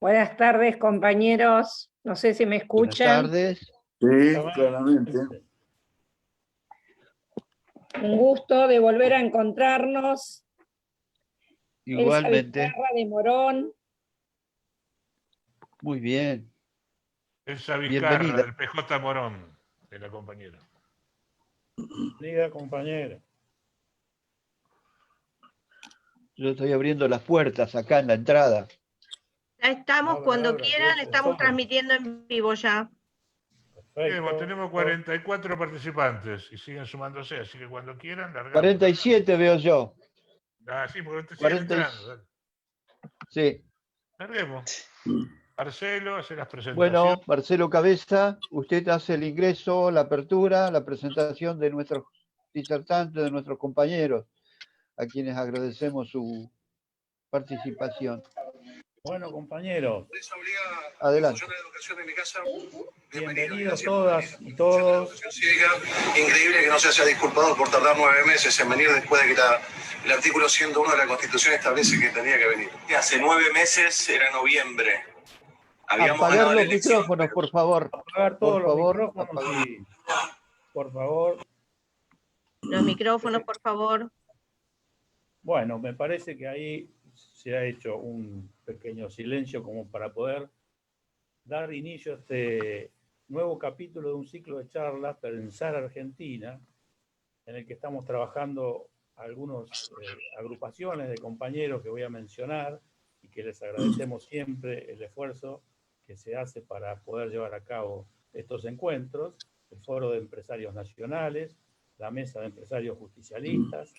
Buenas tardes, compañeros. No sé si me escuchan. Buenas tardes. Sí, claramente. Un gusto de volver a encontrarnos. Igualmente. Elsa Vizcarra de Morón. Muy bien. Elsa Vizcarra, Bienvenida. del PJ Morón, de la compañera. Diga, compañero. Yo estoy abriendo las puertas acá en la entrada. Ya estamos, cuando quieran, estamos transmitiendo en vivo ya. Perfecto. Tenemos 44 participantes y siguen sumándose, así que cuando quieran, largamos. 47 veo yo. Sí, porque te siguen entrando. Dale. Sí. Larguemos. Marcelo hace las presentaciones. Bueno, Marcelo Cabeza, usted hace el ingreso, la apertura, la presentación de nuestros disertantes, de nuestros compañeros, a quienes agradecemos su participación. Bueno, compañeros. Adelante. Bienvenidos todas y todos. Increíble que no se haya disculpado por tardar 9 meses en venir después de que el artículo 101 de la Constitución establece que tenía que venir. Hace 9 meses, era noviembre. Apagar los micrófonos, por favor. Apagar todos los micrófonos y, por favor. Los micrófonos, por favor. Bueno, me parece que ahí se ha hecho un pequeño silencio como para poder dar inicio a este nuevo capítulo de un ciclo de charlas, Pensar Argentina, en el que estamos trabajando algunas agrupaciones de compañeros que voy a mencionar y que les agradecemos siempre el esfuerzo que se hace para poder llevar a cabo estos encuentros: el Foro de Empresarios Nacionales, la Mesa de Empresarios Justicialistas,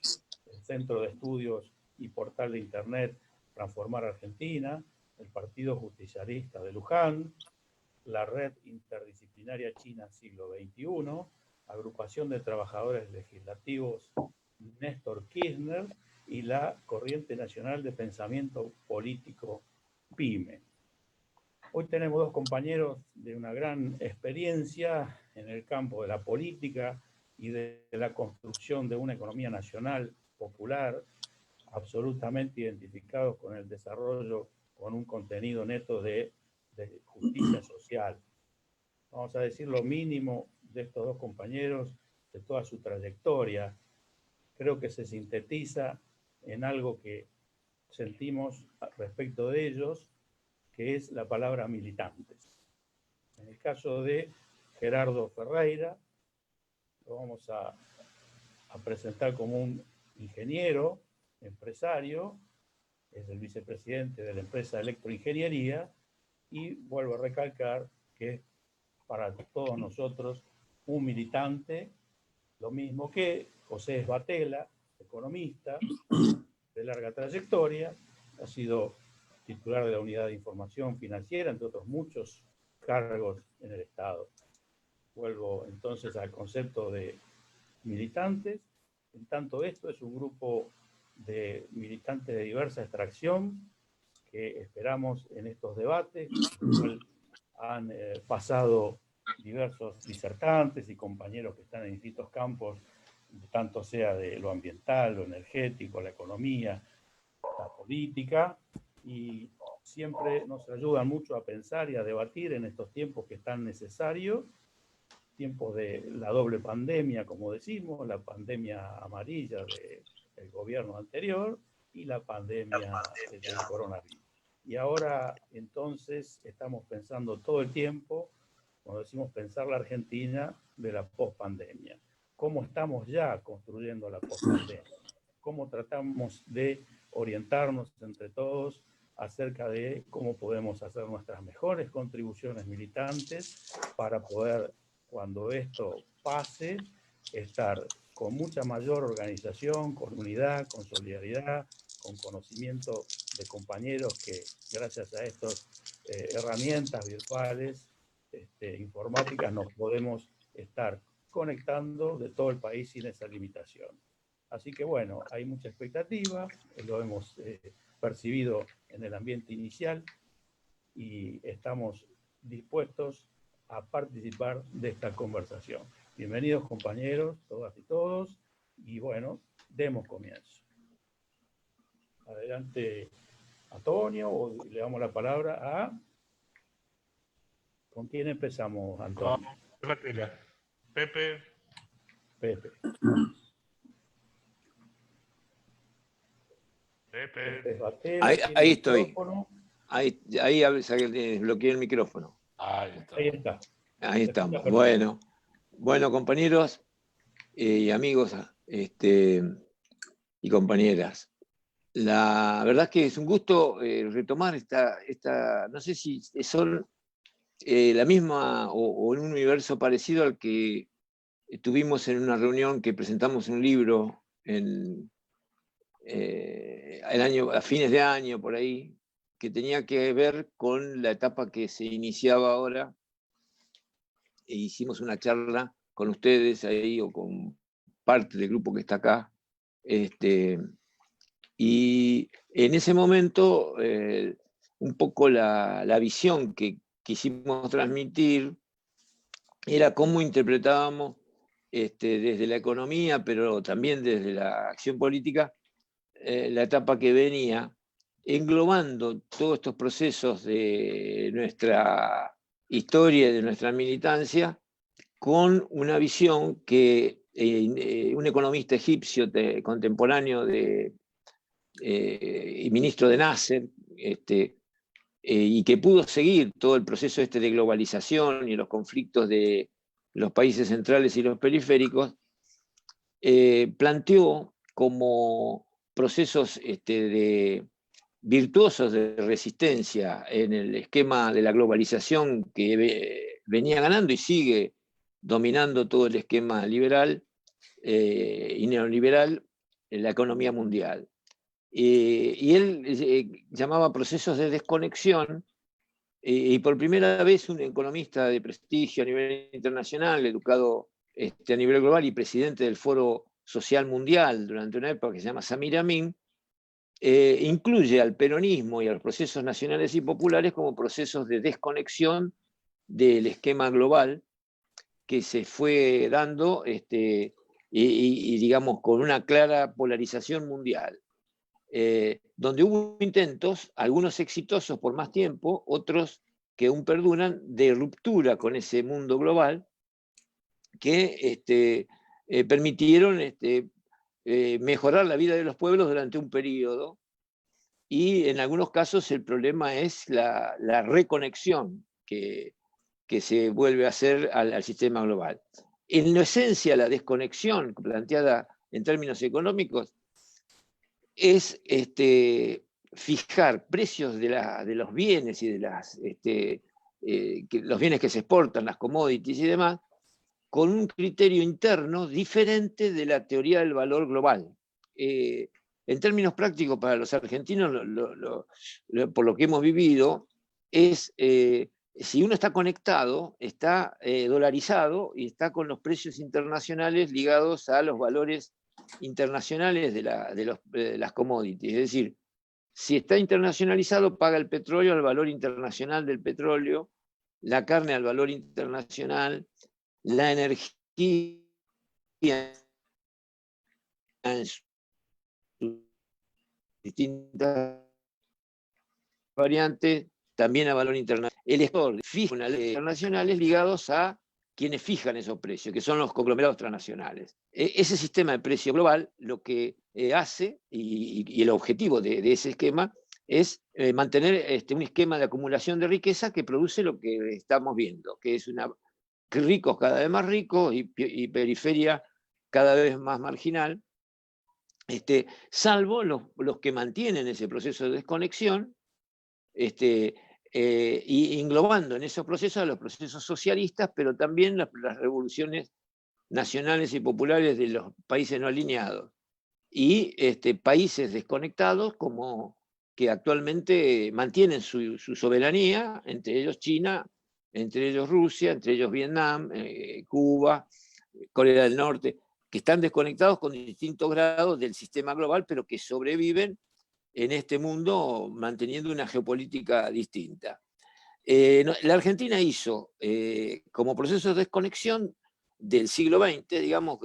el Centro de Estudios y Portal de Internet Transformar Argentina, el Partido Justicialista de Luján, la Red Interdisciplinaria China Siglo XXI, Agrupación de Trabajadores Legislativos Néstor Kirchner y la Corriente Nacional de Pensamiento Político PYME. Hoy tenemos dos compañeros de una gran experiencia en el campo de la política y de la construcción de una economía nacional popular, absolutamente identificados con el desarrollo, con un contenido neto de justicia social. Vamos a decir lo mínimo de estos dos compañeros, de toda su trayectoria. Creo que se sintetiza en algo que sentimos respecto de ellos, que es la palabra militantes. En el caso de Gerardo Ferreira, lo vamos a presentar como un ingeniero, empresario, es el vicepresidente de la empresa Electroingeniería, y vuelvo a recalcar que es para todos nosotros un militante, lo mismo que José Esbatela, economista de larga trayectoria, ha sido titular de la Unidad de Información Financiera, entre otros muchos cargos en el Estado. Vuelvo entonces al concepto de militantes. En tanto, esto es un grupo de militantes de diversa extracción que esperamos en estos debates, en el cual han pasado diversos disertantes y compañeros que están en distintos campos, tanto sea de lo ambiental, lo energético, la economía, la política, y siempre nos ayudan mucho a pensar y a debatir en estos tiempos que están necesarios, tiempos de la doble pandemia, como decimos, la pandemia amarilla del gobierno anterior y la pandemia del coronavirus. Y ahora, entonces, estamos pensando todo el tiempo, cuando decimos pensar la Argentina, de la pospandemia. ¿Cómo estamos ya construyendo la pospandemia? ¿Cómo tratamos de orientarnos entre todos acerca de cómo podemos hacer nuestras mejores contribuciones militantes para poder, cuando esto pase, estar con mucha mayor organización, con unidad, con solidaridad, con conocimiento de compañeros que gracias a estas herramientas virtuales, informáticas, nos podemos estar conectando de todo el país sin esa limitación. Así que bueno, hay mucha expectativa, lo hemos percibido en el ambiente inicial y estamos dispuestos a participar de esta conversación. Bienvenidos, compañeros, todas y todos, y bueno, demos comienzo. Adelante, Antonio, o le damos la palabra a... ¿Con quién empezamos, Antonio? Pepe. Pepe. Pepe Batero, Ahí tiene estoy. micrófono. Ahí desbloqueé el micrófono. Ahí está. Ahí está. Ahí estamos. Perfecto. Bueno, compañeros y amigos y compañeras. La verdad es que es un gusto retomar esta, no sé si son la misma o en un universo parecido al que tuvimos en una reunión que presentamos un libro a fines de año, por ahí, que tenía que ver con la etapa que se iniciaba ahora. E hicimos una charla con ustedes ahí, o con parte del grupo que está acá. Y en ese momento, un poco la visión que quisimos transmitir era cómo interpretábamos desde la economía, pero también desde la acción política, la etapa que venía, englobando todos estos procesos de nuestra historia y de nuestra militancia, con una visión que un economista egipcio contemporáneo y ministro de Nasser, y que pudo seguir todo el proceso de globalización y los conflictos de los países centrales y los periféricos, planteó como procesos virtuosos de resistencia en el esquema de la globalización que venía ganando y sigue dominando todo el esquema liberal y neoliberal en la economía mundial. Y él llamaba procesos de desconexión, y por primera vez un economista de prestigio a nivel internacional, educado a nivel global y presidente del Foro Social Mundial durante una época, que se llama Samir Amin, incluye al peronismo y a los procesos nacionales y populares como procesos de desconexión del esquema global que se fue dando y digamos con una clara polarización mundial, donde hubo intentos, algunos exitosos por más tiempo, otros que aún perduran, de ruptura con ese mundo global, que permitieron mejorar la vida de los pueblos durante un periodo, y en algunos casos el problema es la reconexión que se vuelve a hacer al sistema global. En la esencia, la desconexión planteada en términos económicos es fijar precios de los bienes y de los bienes que se exportan, las commodities y demás, con un criterio interno diferente de la teoría del valor global. En términos prácticos, para los argentinos, por lo que hemos vivido, es si uno está conectado, está dolarizado y está con los precios internacionales ligados a los valores internacionales de las commodities. Es decir, si está internacionalizado, paga el petróleo al valor internacional del petróleo, la carne al valor internacional, la energía en sus distintas variantes, también a valor internacional. El Estado fija una ley internacionales ligados a quienes fijan esos precios, que son los conglomerados transnacionales. Ese sistema de precio global lo que hace, y el objetivo de ese esquema, es mantener un esquema de acumulación de riqueza que produce lo que estamos viendo, que es ricos cada vez más ricos y periferia cada vez más marginal, salvo los que mantienen ese proceso de desconexión, y englobando en esos procesos a los procesos socialistas, pero también las revoluciones nacionales y populares de los países no alineados, y países desconectados como que actualmente mantienen su soberanía, entre ellos China, entre ellos Rusia, entre ellos Vietnam, Cuba, Corea del Norte, que están desconectados con distintos grados del sistema global, pero que sobreviven en este mundo manteniendo una geopolítica distinta. La Argentina hizo, como proceso de desconexión del siglo XX, digamos,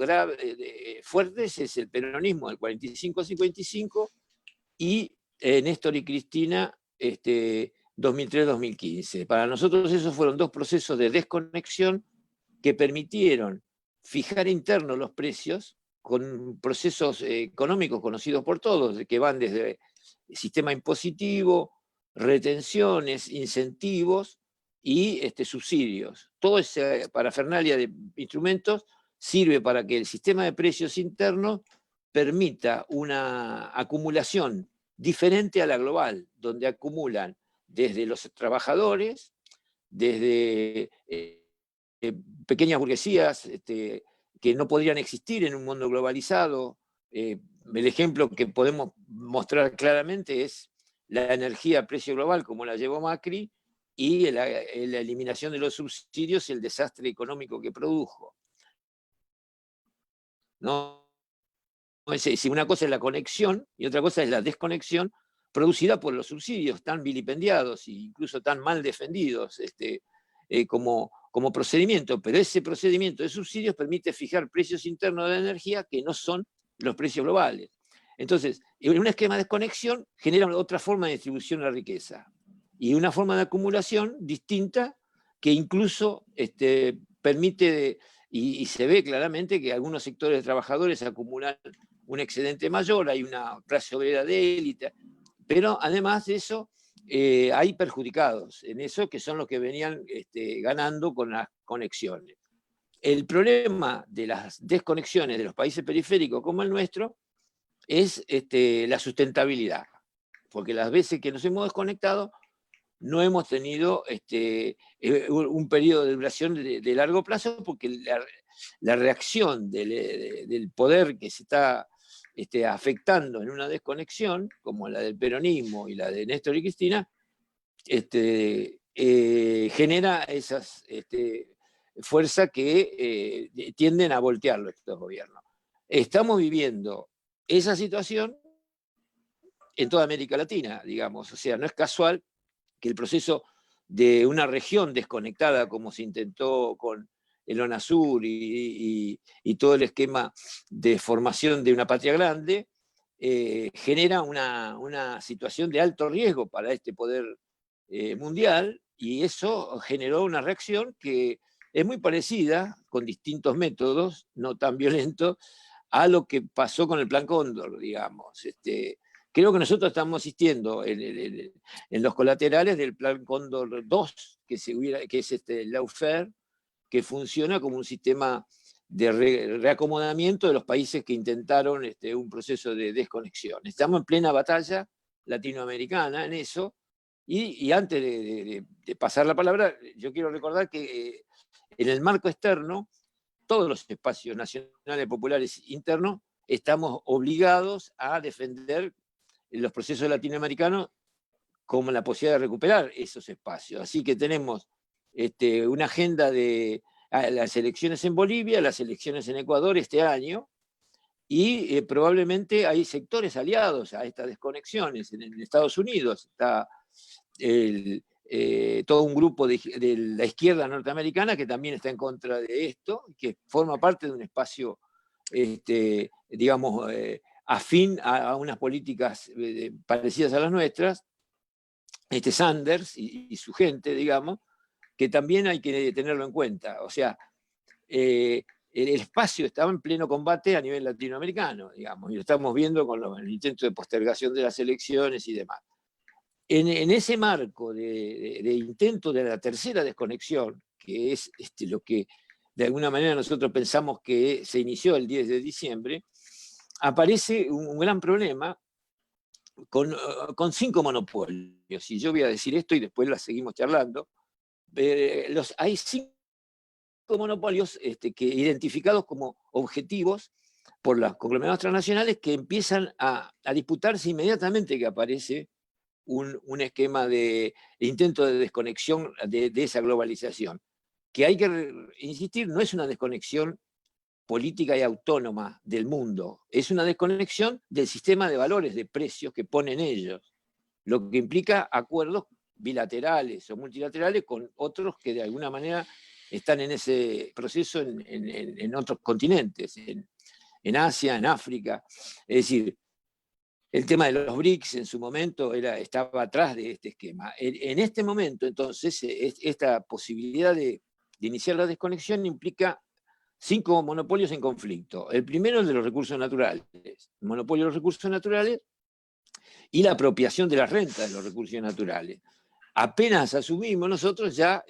fuertes, es el peronismo del 45-55 y Néstor y Cristina, 2003-2015. Para nosotros esos fueron dos procesos de desconexión que permitieron fijar internos los precios con procesos económicos conocidos por todos, que van desde sistema impositivo, retenciones, incentivos y subsidios. Toda esa parafernalia de instrumentos sirve para que el sistema de precios internos permita una acumulación diferente a la global, donde acumulan desde los trabajadores, desde pequeñas burguesías que no podrían existir en un mundo globalizado. El ejemplo que podemos mostrar claramente es la energía a precio global, como la llevó Macri, y la eliminación de los subsidios y el desastre económico que produjo. ¿No? Si una cosa es la conexión y otra cosa es la desconexión producida por los subsidios tan vilipendiados e incluso tan mal defendidos como procedimiento, pero ese procedimiento de subsidios permite fijar precios internos de la energía que no son los precios globales. Entonces, en un esquema de desconexión genera otra forma de distribución de la riqueza y una forma de acumulación distinta que incluso permite, y se ve claramente que algunos sectores de trabajadores acumulan un excedente mayor, hay una clase obrera de élite, pero además de eso hay perjudicados en eso que son los que venían ganando con las conexiones. El problema de las desconexiones de los países periféricos como el nuestro es la sustentabilidad, porque las veces que nos hemos desconectado no hemos tenido un periodo de duración de largo plazo, porque la reacción del poder que se está afectando en una desconexión, como la del peronismo y la de Néstor y Cristina, genera esas fuerzas que tienden a voltearlo estos gobiernos. Estamos viviendo esa situación en toda América Latina, digamos, o sea, no es casual que el proceso de una región desconectada, como se intentó con el UNASUR y todo el esquema de formación de una patria grande, genera una situación de alto riesgo para este poder mundial, y eso generó una reacción que es muy parecida, con distintos métodos, no tan violentos, a lo que pasó con el Plan Cóndor, digamos. Creo que nosotros estamos asistiendo en los colaterales del Plan Cóndor 2, que es el lawfare, que funciona como un sistema de reacomodamiento de los países que intentaron un proceso de desconexión. Estamos en plena batalla latinoamericana en eso, y antes de pasar la palabra, yo quiero recordar que en el marco externo, todos los espacios nacionales, populares, internos, estamos obligados a defender los procesos latinoamericanos como la posibilidad de recuperar esos espacios. Así que tenemos una agenda de las elecciones en Bolivia, las elecciones en Ecuador este año, y probablemente hay sectores aliados a estas desconexiones. En Estados Unidos está todo un grupo de la izquierda norteamericana que también está en contra de esto, que forma parte de un espacio, digamos, afín a unas políticas parecidas a las nuestras, Sanders y su gente, digamos, que también hay que tenerlo en cuenta. O sea, el espacio estaba en pleno combate a nivel latinoamericano, digamos, y lo estamos viendo con el intento de postergación de las elecciones y demás. En ese marco de intento de la tercera desconexión, que es lo que de alguna manera nosotros pensamos que se inició el 10 de diciembre, aparece un gran problema con 5 monopolios. Y yo voy a decir esto y después la seguimos charlando. Hay 5 monopolios que identificados como objetivos por los conglomerados transnacionales, que empiezan a disputarse inmediatamente que aparece un esquema de intento de desconexión de esa globalización, que hay que insistir, no es una desconexión política y autónoma del mundo, es una desconexión del sistema de valores, de precios que ponen ellos, lo que implica acuerdos bilaterales o multilaterales con otros que de alguna manera están en ese proceso en otros continentes, en Asia, en África. Es decir, el tema de los BRICS en su momento estaba atrás de este esquema. En este momento, entonces, esta posibilidad de iniciar la desconexión implica 5 monopolios en conflicto. El primero es el de los recursos naturales, el monopolio de los recursos naturales y la apropiación de las rentas de los recursos naturales. Apenas asumimos nosotros ya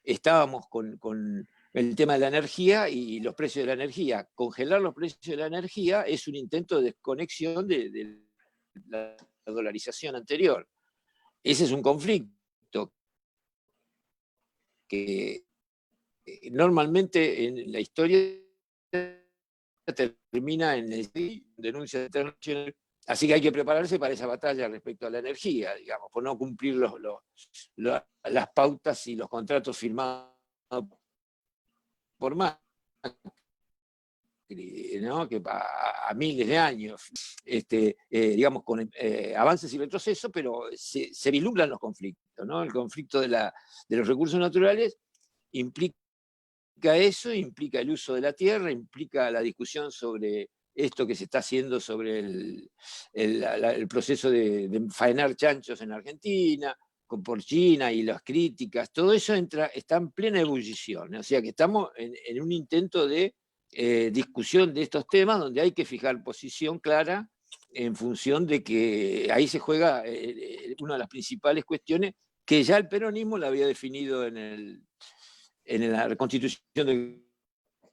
estábamos con el tema de la energía y los precios de la energía. Congelar los precios de la energía es un intento de desconexión de la dolarización anterior. Ese es un conflicto que normalmente en la historia termina en denuncia internacional. Así que hay que prepararse para esa batalla respecto a la energía, digamos, por no cumplir las pautas y los contratos firmados por Macri, ¿no? Que a miles de años, digamos, con avances y retrocesos, pero se vislumbran los conflictos, ¿no? El conflicto de los recursos naturales implica eso, implica el uso de la tierra, implica la discusión sobre esto que se está haciendo sobre el proceso de faenar chanchos en Argentina, por China y las críticas, todo eso está en plena ebullición. O sea que estamos en un intento de discusión de estos temas donde hay que fijar posición clara en función de que ahí se juega una de las principales cuestiones que ya el peronismo la había definido en la Constitución del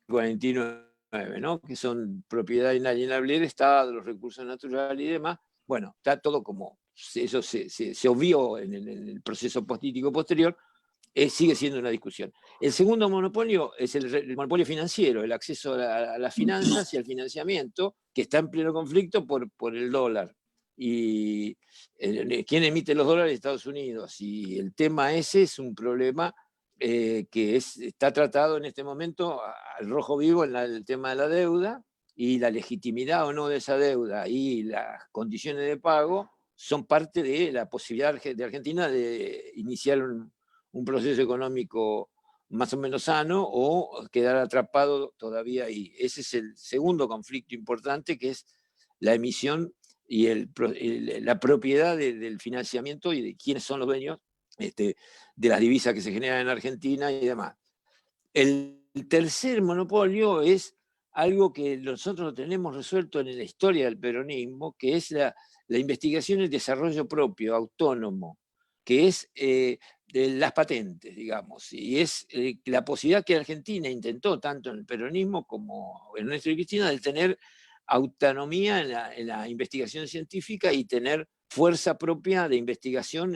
49, ¿no? Que son propiedad inalienable del Estado, los recursos naturales y demás. Bueno, está todo como, eso se obvió en el proceso político posterior, sigue siendo una discusión. El segundo monopolio es el monopolio financiero, el acceso a las finanzas y al financiamiento, que está en pleno conflicto por el dólar. Y ¿quién emite los dólares? Estados Unidos. Y el tema ese es un problema que está tratado en este momento al rojo vivo en el tema de la deuda, y la legitimidad o no de esa deuda y las condiciones de pago son parte de la posibilidad de Argentina de iniciar un proceso económico más o menos sano o quedar atrapado todavía ahí. Ese es el segundo conflicto importante, que es la emisión y la propiedad del financiamiento y de quiénes son los dueños de las divisas que se generan en Argentina y demás. El tercer monopolio es algo que nosotros lo tenemos resuelto en la historia del peronismo, que es la investigación y el desarrollo propio, autónomo, que es de las patentes, digamos, y es la posibilidad que Argentina intentó, tanto en el peronismo como en Néstor y Cristina, de tener autonomía en la investigación científica y tener fuerza propia de investigación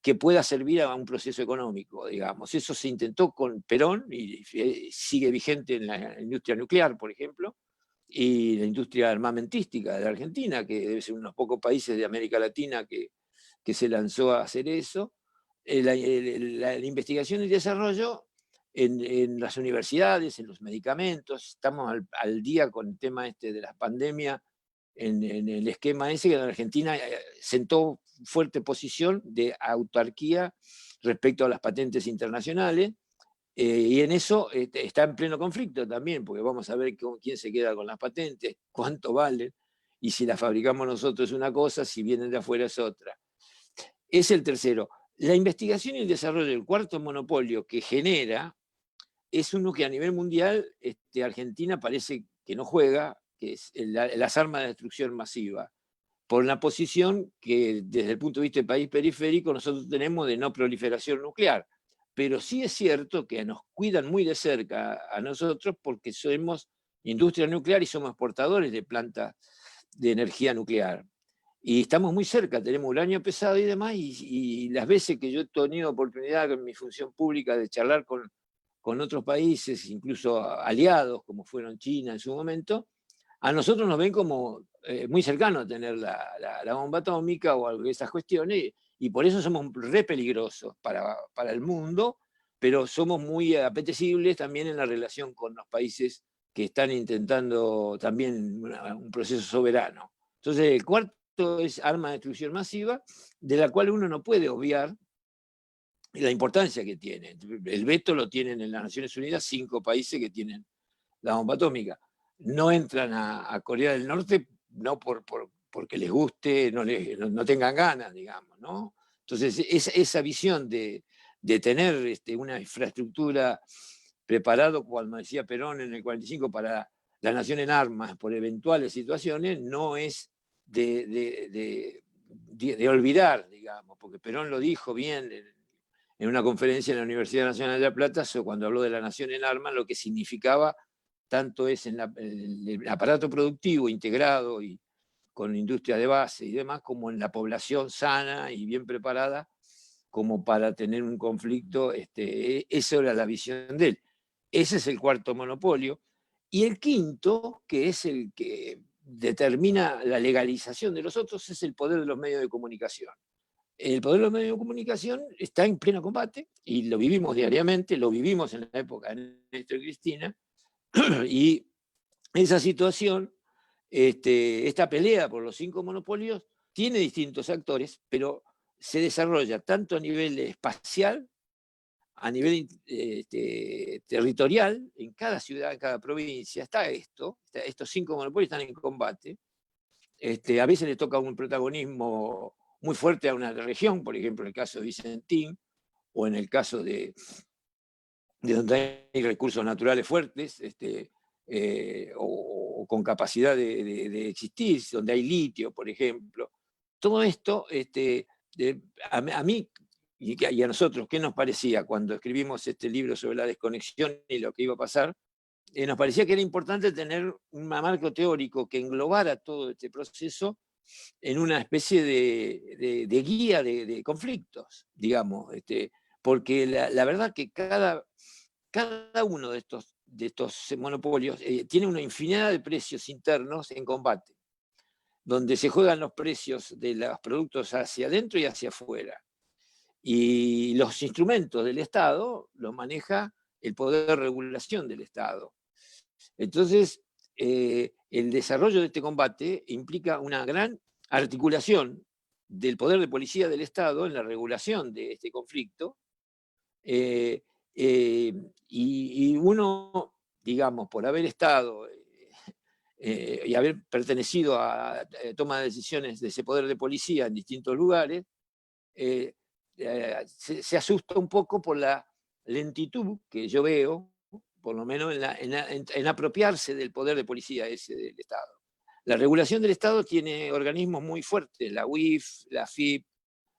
que pueda servir a un proceso económico, digamos. Eso se intentó con Perón y sigue vigente en la industria nuclear, por ejemplo, y la industria armamentística de Argentina, que debe ser uno de los pocos países de América Latina que se lanzó a hacer eso. La investigación y desarrollo en las universidades, en los medicamentos. Estamos al día con el tema de la pandemia, en el esquema ese que en Argentina sentó fuerte posición de autarquía respecto a las patentes internacionales, y en eso está en pleno conflicto también, porque vamos a ver quién se queda con las patentes, cuánto valen, y si las fabricamos nosotros es una cosa, si vienen de afuera es otra. Es el tercero. La investigación y el desarrollo, el cuarto monopolio que genera, es uno que a nivel mundial Argentina parece que no juega, que es las armas de destrucción masiva, por la posición que desde el punto de vista del país periférico nosotros tenemos de no proliferación nuclear. Pero sí es cierto que nos cuidan muy de cerca a nosotros porque somos industria nuclear y somos exportadores de plantas de energía nuclear. Y estamos muy cerca, tenemos uranio pesado y demás, y las veces que yo he tenido oportunidad en mi función pública de charlar con otros países, incluso aliados, como fueron China en su momento, a nosotros nos ven como muy cercanos a tener la bomba atómica o esas cuestiones, y por eso somos re peligrosos para el mundo, pero somos muy apetecibles también en la relación con los países que están intentando también un proceso soberano. Entonces, el cuarto es arma de destrucción masiva, de la cual uno no puede obviar la importancia que tiene. El veto lo tienen en las Naciones Unidas 5 países que tienen la bomba atómica. No entran a Corea del Norte no porque les guste, no tengan ganas, digamos, ¿no? Entonces, esa visión de tener una infraestructura preparado, como decía Perón en el 45, para la nación en armas por eventuales situaciones, no es de olvidar, digamos, porque Perón lo dijo bien en una conferencia en la Universidad Nacional de La Plata, cuando habló de la nación en armas, lo que significaba tanto es en el aparato productivo integrado y con industria de base y demás, como en la población sana y bien preparada como para tener un conflicto. Esa era la visión de él. Ese es el cuarto monopolio. Y el quinto, que es el que determina la legalización de los otros, es el poder de los medios de comunicación. El poder de los medios de comunicación está en pleno combate, y lo vivimos diariamente, lo vivimos en la época de Néstor y Cristina, y esa situación, esta pelea por los 5 monopolios, tiene distintos actores, pero se desarrolla tanto a nivel espacial, a nivel territorial, en cada ciudad, en cada provincia, estos 5 monopolios están en combate. A veces le toca un protagonismo muy fuerte a una región, por ejemplo, en el caso de Vicentín, o en el caso de donde hay recursos naturales fuertes, o con capacidad de existir, donde hay litio, por ejemplo. Todo esto, a mí y a nosotros, ¿qué nos parecía cuando escribimos este libro sobre la desconexión y lo que iba a pasar? Nos parecía que era importante tener un marco teórico que englobara todo este proceso en una especie de guía de conflictos, digamos, porque la verdad que cada uno de estos monopolios tiene una infinidad de precios internos en combate, donde se juegan los precios de los productos hacia adentro y hacia afuera. Y los instrumentos del Estado los maneja el poder de regulación del Estado. Entonces, el desarrollo de este combate implica una gran articulación del poder de policía del Estado en la regulación de este conflicto, y uno, digamos, por haber estado y haber pertenecido a toma de decisiones de ese poder de policía en distintos lugares, se asusta un poco por la lentitud que yo veo, por lo menos en apropiarse del poder de policía ese del Estado. La regulación del Estado tiene organismos muy fuertes, la UIF, la FIP,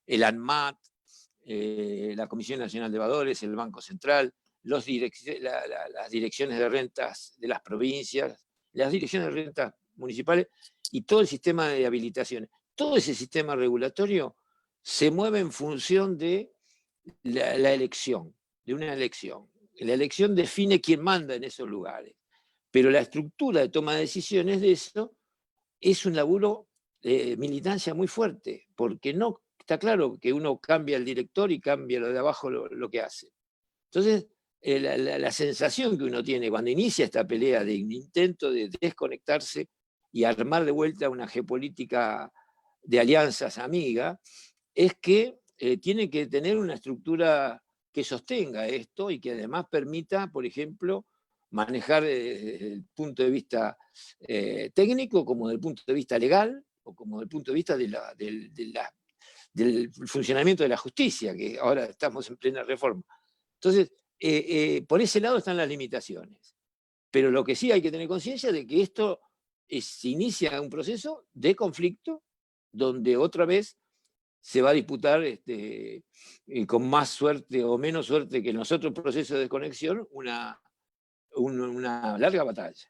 el ANMAT, la Comisión Nacional de Valores, el Banco Central, las direcciones de rentas de las provincias, las direcciones de rentas municipales y todo el sistema de habilitaciones. Todo ese sistema regulatorio se mueve en función de la elección, de una elección. La elección define quién manda en esos lugares, pero la estructura de toma de decisiones de eso es un laburo de militancia muy fuerte, porque no está claro que uno cambia el director y cambia lo de abajo lo que hace. Entonces, la sensación que uno tiene cuando inicia esta pelea de intento de desconectarse y armar de vuelta una geopolítica de alianzas amiga, es que tiene que tener una estructura que sostenga esto y que además permita, por ejemplo, manejar desde el punto de vista técnico, como desde el punto de vista legal, o como desde el punto de vista del funcionamiento de la justicia, que ahora estamos en plena reforma. Entonces, por ese lado están las limitaciones. Pero lo que sí hay que tener conciencia de que esto se inicia un proceso de conflicto donde otra vez se va a disputar con más suerte o menos suerte que en los otros procesos de desconexión una larga batalla.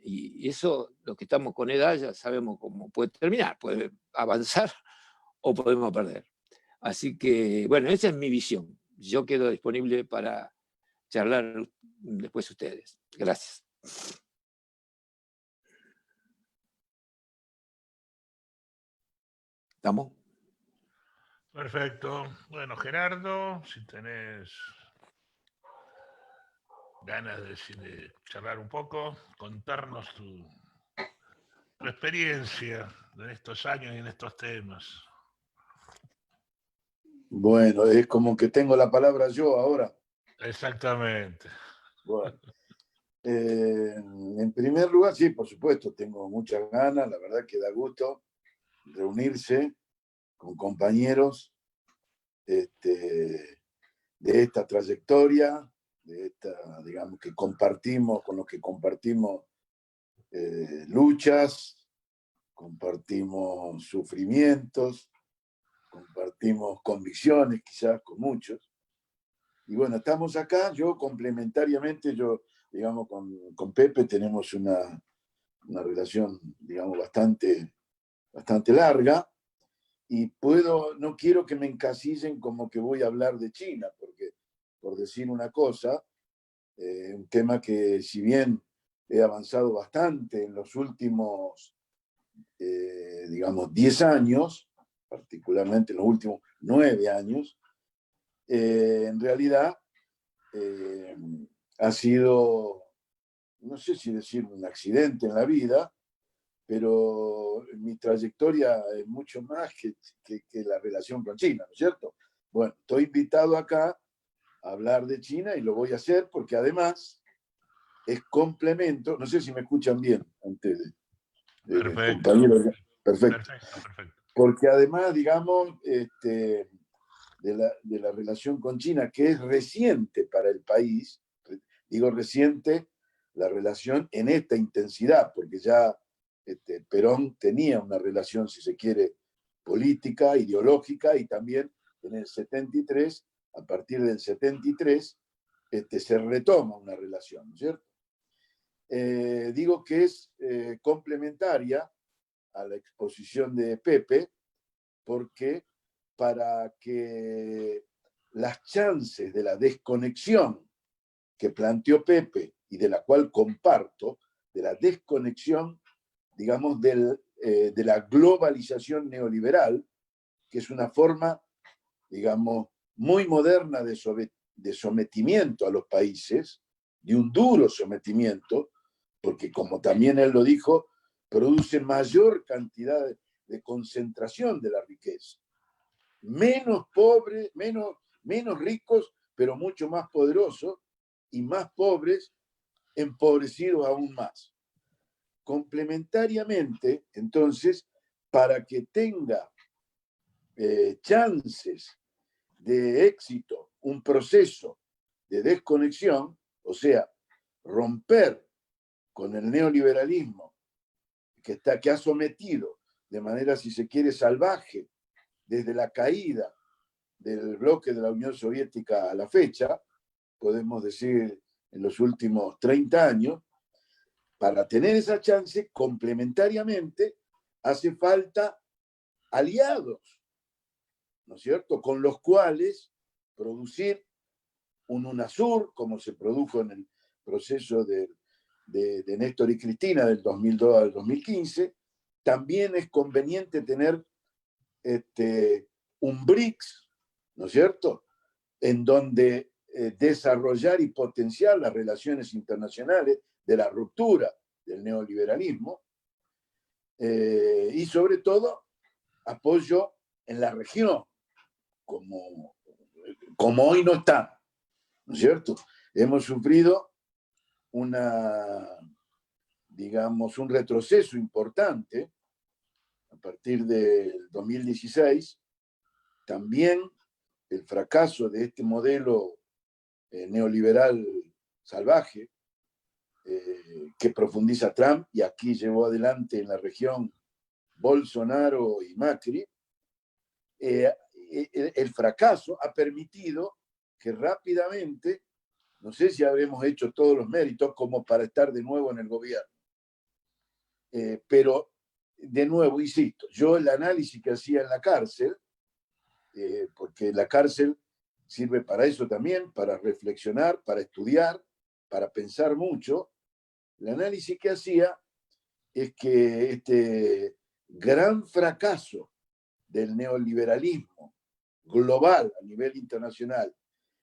Y eso, los que estamos con edad ya sabemos cómo puede terminar, puede avanzar o podemos perder. Así que, bueno, esa es mi visión. Yo quedo disponible para charlar después ustedes. Gracias. ¿Estamos? Perfecto. Bueno, Gerardo, si tenés ganas de charlar un poco, contarnos tu experiencia en estos años y en estos temas. Bueno, es como que tengo la palabra yo ahora. Exactamente. Bueno, En primer lugar, sí, por supuesto, tengo muchas ganas, la verdad que da gusto reunirse con compañeros de esta trayectoria, de esta, digamos, que compartimos, con los que compartimos luchas, compartimos sufrimientos, compartimos convicciones, quizás con muchos. Y bueno, estamos acá, yo complementariamente, digamos, con Pepe tenemos una relación, digamos, bastante larga, y no quiero que me encasillen como que voy a hablar de China, porque, por decir una cosa, un tema que si bien he avanzado bastante en los últimos, digamos, 10 años, particularmente en los últimos 9 años, en realidad ha sido, no sé si decir un accidente en la vida, pero mi trayectoria es mucho más que la relación con China, ¿no es cierto? Bueno, estoy invitado acá a hablar de China y lo voy a hacer porque además es complemento, no sé si me escuchan bien antes Perfecto. compañeros. Perfecto. Perfecto. Porque además, digamos, de la relación con China, que es reciente para el país, digo reciente, la relación en esta intensidad, porque ya Perón tenía una relación, si se quiere, política, ideológica, y también en el 73, a partir del 73, se retoma una relación, ¿no es cierto? Digo que es complementaria a la exposición de Pepe, porque para que las chances de la desconexión que planteó Pepe y de la cual comparto, de la desconexión, digamos, de la globalización neoliberal, que es una forma, digamos, muy moderna de sometimiento a los países, de un duro sometimiento, porque como también él lo dijo, produce mayor cantidad de concentración de la riqueza. Menos pobres, menos ricos, pero mucho más poderosos, y más pobres, empobrecidos aún más. Complementariamente, entonces, para que tenga chances de éxito un proceso de desconexión, o sea, romper con el neoliberalismo que ha sometido de manera, si se quiere, salvaje desde la caída del bloque de la Unión Soviética a la fecha, podemos decir en los últimos 30 años, para tener esa chance, complementariamente, hace falta aliados, ¿no es cierto?, con los cuales producir un UNASUR, como se produjo en el proceso de Néstor y Cristina del 2002 al 2015. También es conveniente tener un BRICS, ¿no es cierto?, en donde desarrollar y potenciar las relaciones internacionales de la ruptura del neoliberalismo, y sobre todo apoyo en la región, como hoy no está, ¿no es cierto? Hemos sufrido digamos, un retroceso importante a partir del 2016, también el fracaso de este modelo neoliberal salvaje que profundiza Trump, y aquí llevó adelante en la región Bolsonaro y Macri. El fracaso ha permitido que rápidamente, no sé si habremos hecho todos los méritos como para estar de nuevo en el gobierno, pero de nuevo, insisto, yo el análisis que hacía en la cárcel, porque la cárcel sirve para eso también, para reflexionar, para estudiar, para pensar mucho, el análisis que hacía es que este gran fracaso del neoliberalismo global a nivel internacional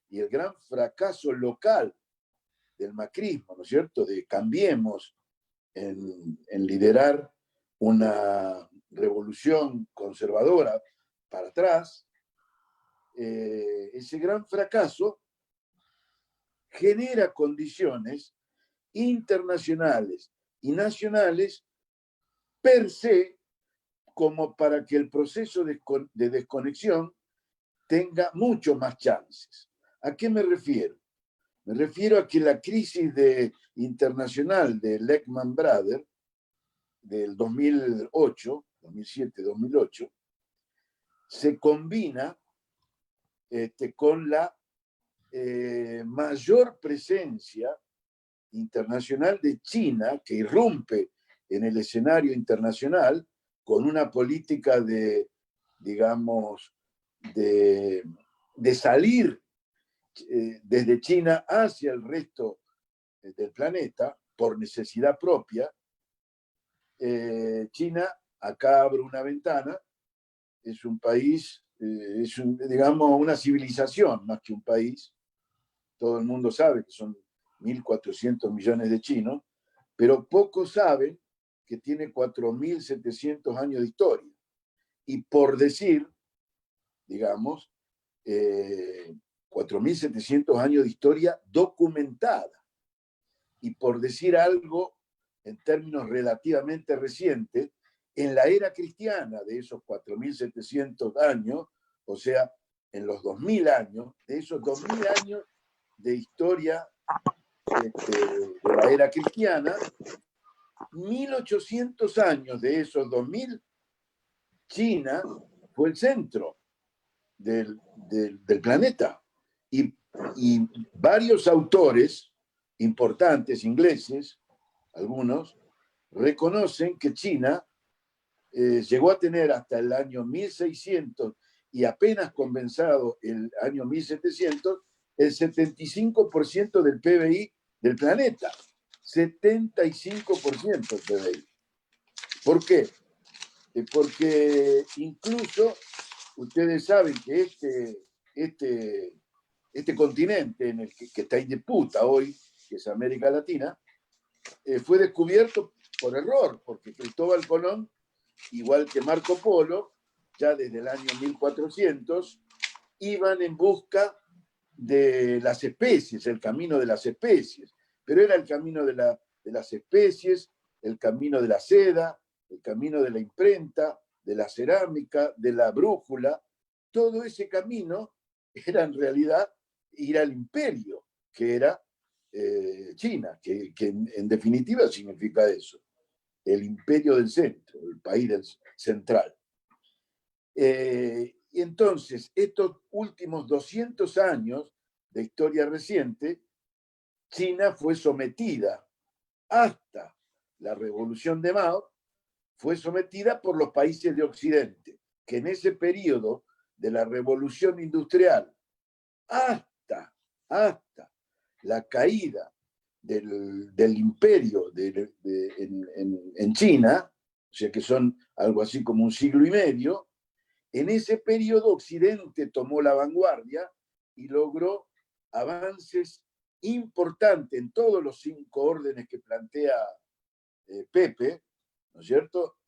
y el gran fracaso local del macrismo, ¿no es cierto?, de Cambiemos en liderar una revolución conservadora para atrás, ese gran fracaso genera condiciones internacionales y nacionales per se, como para que el proceso de desconexión tenga mucho más chances. ¿A qué me refiero? Me refiero a que la crisis internacional de Lehman Brothers del 2007-2008 se combina con la mayor presencia internacional de China, que irrumpe en el escenario internacional con una política digamos, de salir desde China hacia el resto del planeta por necesidad propia. China, acá abro una ventana, es un país, digamos, una civilización más que un país. Todo el mundo sabe que son 1.400 millones de chinos, pero pocos saben que tiene 4.700 años de historia. Y por decir, digamos, 4.700 años de historia documentada. Y por decir algo en términos relativamente recientes, en la era cristiana de esos 4.700 años, o sea, en los 2.000 años, de esos 2.000 años de historia de la era cristiana, 1.800 años de esos 2.000, China fue el centro del planeta. Y varios autores importantes, ingleses, algunos, reconocen que China llegó a tener hasta el año 1600 y apenas comenzado el año 1700, el 75% del PBI del planeta. 75% del PBI. ¿Por qué? Porque incluso ustedes saben que este continente en el que está en disputa hoy, que es América Latina, fue descubierto por error, porque Cristóbal Colón, igual que Marco Polo, ya desde el año 1400, iban en busca de las especies, el camino de las especies, pero era el camino de las especies, el camino de la seda, el camino de la imprenta, de la cerámica, de la brújula. Todo ese camino era en realidad ir al imperio, que era China, que en definitiva significa eso, el imperio del centro, el país central. Y entonces, estos últimos 200 años de historia reciente, China fue sometida hasta la revolución de Mao, fue sometida por los países de Occidente, que en ese periodo de la revolución industrial hasta la caída del imperio en China, o sea que son algo así como un siglo y medio, en ese periodo Occidente tomó la vanguardia y logró avances importantes en todos los 5 órdenes que plantea Pepe, ¿no es cierto?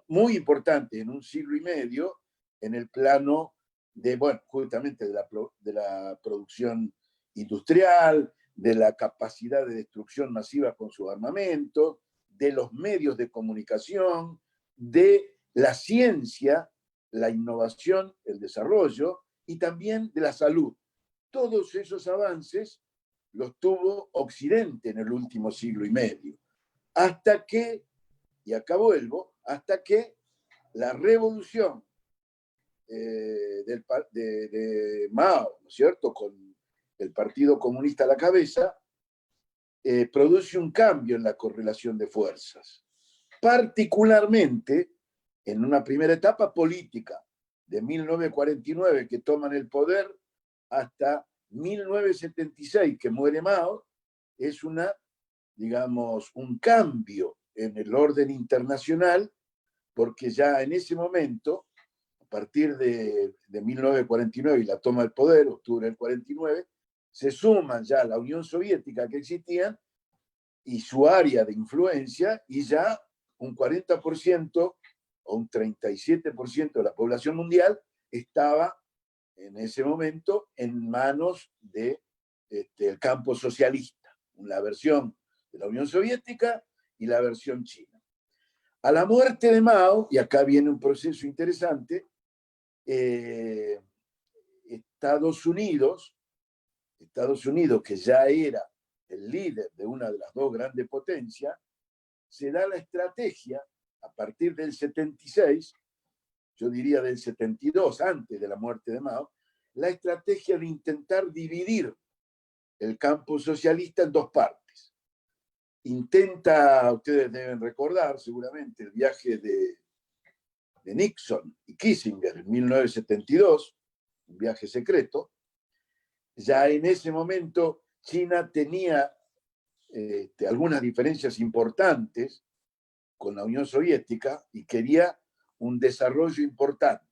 Muy importantes en un siglo y medio en el plano de, bueno, justamente de la producción industrial, de la capacidad de destrucción masiva con su armamento, de los medios de comunicación, de la ciencia, la innovación, el desarrollo y también de la salud. Todos esos avances los tuvo Occidente en el último siglo y medio. Hasta que, y acá vuelvo, hasta que la revolución de Mao, ¿no es cierto?, con el Partido Comunista a la cabeza, produce un cambio en la correlación de fuerzas, particularmente en una primera etapa política, de 1949, que toman el poder, hasta 1976, que muere Mao, es digamos, un cambio en el orden internacional, porque ya en ese momento, a partir de 1949 y la toma del poder, octubre del 49, se suman ya la Unión Soviética que existía y su área de influencia, y ya un 40% o un 37% de la población mundial estaba en ese momento en manos del campo socialista, la versión de la Unión Soviética y la versión china. A la muerte de Mao, y acá viene un proceso interesante, Estados Unidos, que ya era el líder de una de las dos grandes potencias, se da la estrategia, a partir del 76, yo diría del 72, antes de la muerte de Mao, la estrategia de intentar dividir el campo socialista en dos partes. Ustedes deben recordar seguramente el viaje de Nixon y Kissinger en 1972, un viaje secreto. Ya en ese momento China tenía algunas diferencias importantes con la Unión Soviética y quería un desarrollo importante.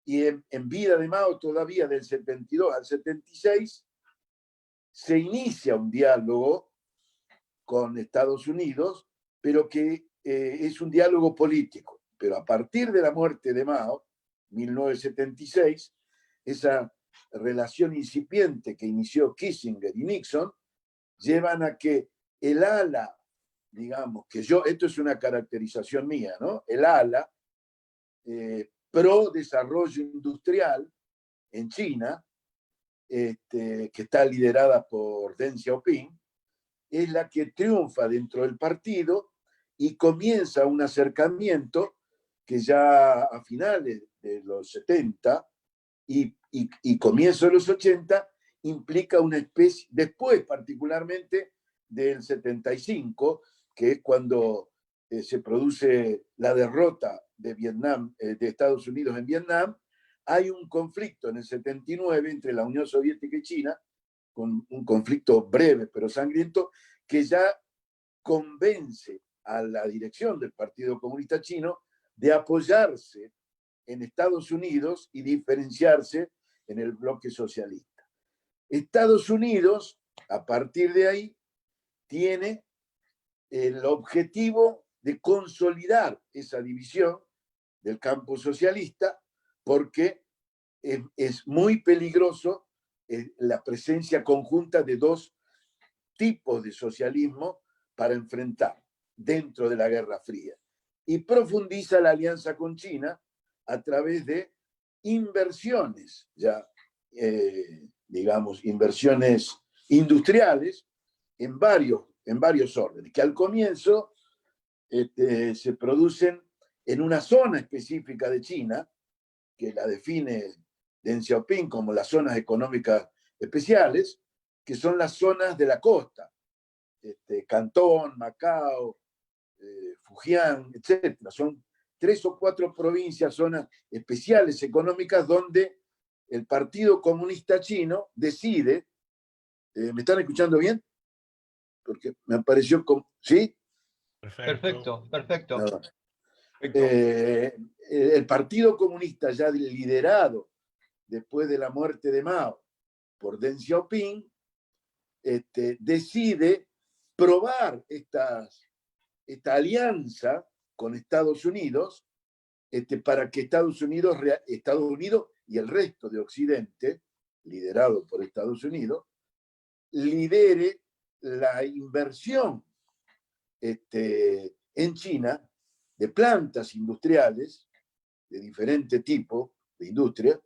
Y en vida de Mao, todavía del 72 al 76, se inicia un diálogo con Estados Unidos, pero que es un diálogo político. Pero a partir de la muerte de Mao, 1976, esa relación incipiente que inició Kissinger y Nixon, llevan a que el ala, digamos, esto es una caracterización mía, ¿no? El ala pro desarrollo industrial en China, que está liderada por Deng Xiaoping, es la que triunfa dentro del partido y comienza un acercamiento que ya a finales de los 70 y comienzo de los 80 implica una especie, después particularmente del 75, que es cuando se produce la derrota de Vietnam, de Estados Unidos en Vietnam, hay un conflicto en el 79 entre la Unión Soviética y China, con un conflicto breve pero sangriento, que ya convence a la dirección del Partido Comunista Chino de apoyarse en Estados Unidos y diferenciarse en el bloque socialista. Estados Unidos, a partir de ahí, tiene el objetivo de consolidar esa división del campo socialista, porque es muy peligroso la presencia conjunta de dos tipos de socialismo para enfrentar dentro de la Guerra Fría. Y profundiza la alianza con China a través de inversiones, digamos, inversiones industriales en varios órdenes, que al comienzo se producen en una zona específica de China, que la define Deng Xiaoping como las zonas económicas especiales, que son las zonas de la costa, Cantón, Macao, Fujian, etc. Son 3 o 4 provincias, zonas especiales económicas donde el Partido Comunista Chino decide, ¿me están escuchando bien? Porque me apareció como, ¿sí? Perfecto. Perfecto. El Partido Comunista, ya liderado después de la muerte de Mao por Deng Xiaoping, decide probar esta alianza con Estados Unidos, para que Estados Unidos y el resto de Occidente, liderado por Estados Unidos, lidere la inversión en China de plantas industriales de diferente tipo de industria,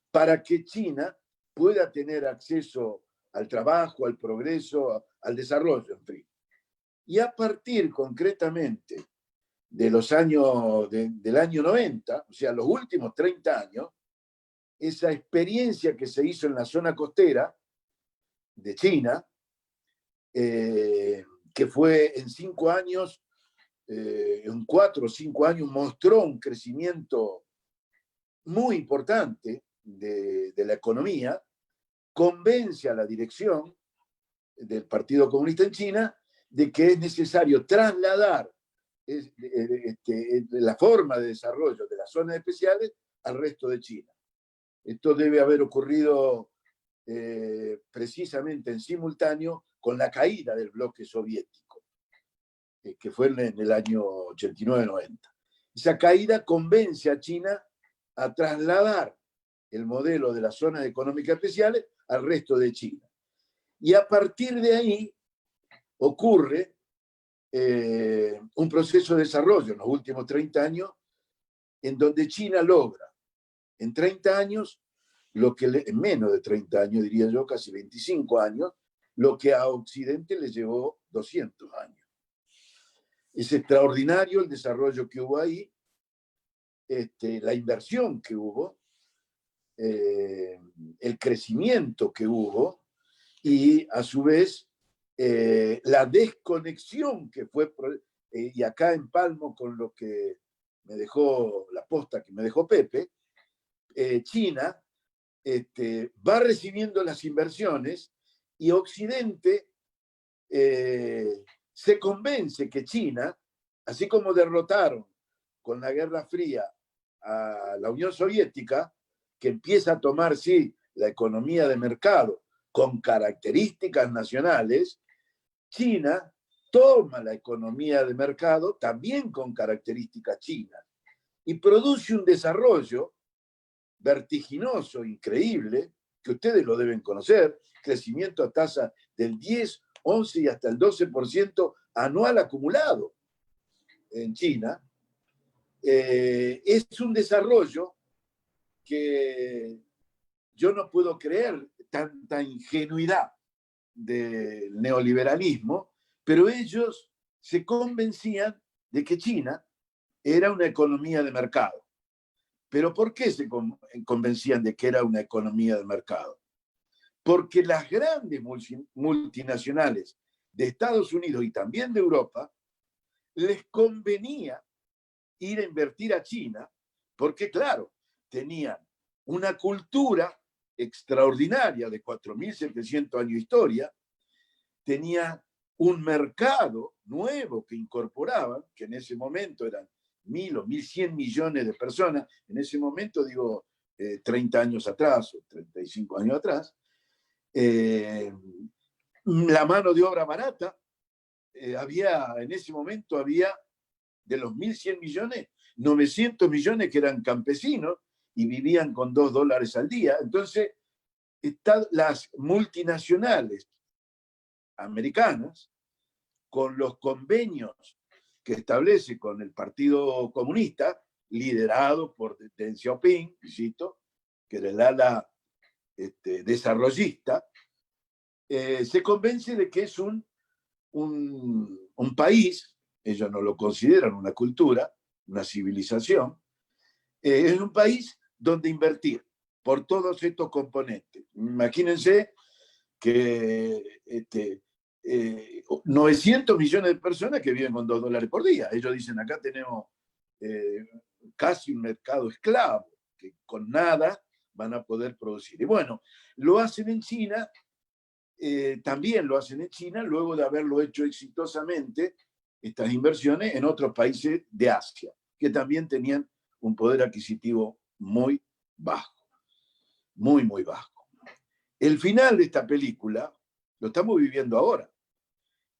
para que China pueda tener acceso al trabajo, al progreso, al desarrollo, en fin. Y a partir concretamente de los años, del año 90, o sea, los últimos 30 años, esa experiencia que se hizo en la zona costera de China, que fue en 5 años, en 4 o 5 años, mostró un crecimiento muy importante de la economía, convence a la dirección del Partido Comunista en China de que es necesario trasladar la forma de desarrollo de las zonas especiales al resto de China. Esto debe haber ocurrido precisamente en simultáneo con la caída del bloque soviético, que fue en el año 89-90. Esa caída convence a China a trasladar el modelo de las zonas económicas especiales al resto de China. Y a partir de ahí, ocurre un proceso de desarrollo en los últimos 30 años en donde China logra en 30 años, en menos de 30 años, diría yo, casi 25 años, lo que a Occidente le llevó 200 años. Es extraordinario el desarrollo que hubo ahí, la inversión que hubo, el crecimiento que hubo y a su vez la desconexión que fue, y acá empalmo con lo que me dejó la posta que me dejó Pepe, China va recibiendo las inversiones y Occidente se convence que China, así como derrotaron con la Guerra Fría a la Unión Soviética, que empieza a tomar, sí, la economía de mercado con características nacionales, China toma la economía de mercado también con características chinas y produce un desarrollo vertiginoso, increíble, que ustedes lo deben conocer, crecimiento a tasa del 10, 11 y hasta el 12% anual acumulado en China. Es un desarrollo que yo no puedo creer tanta ingenuidad del neoliberalismo, pero ellos se convencían de que China era una economía de mercado. ¿Pero por qué se convencían de que era una economía de mercado? Porque las grandes multinacionales de Estados Unidos y también de Europa les convenía ir a invertir a China porque, claro, tenían una cultura extraordinaria de 4.700 años de historia, tenía un mercado nuevo que incorporaban, que en ese momento eran 1.000 o 1.100 millones de personas, en ese momento digo 30 años atrás o 35 años atrás, la mano de obra barata, en ese momento había de los 1.100 millones, 900 millones que eran campesinos y vivían con $2 al día. Entonces, las multinacionales americanas, con los convenios que establece con el Partido Comunista, liderado por Deng Xiaoping, insisto, que era el ala desarrollista, se convence de que es un país, ellos no lo consideran una cultura, una civilización, es un país donde invertir por todos estos componentes. Imagínense que 900 millones de personas que viven con $2 por día. Ellos dicen, acá tenemos casi un mercado esclavo, que con nada van a poder producir. Y bueno, lo hacen en China, también lo hacen en China, luego de haberlo hecho exitosamente, estas inversiones en otros países de Asia, que también tenían un poder adquisitivo muy bajo, muy, muy bajo. El final de esta película lo estamos viviendo ahora.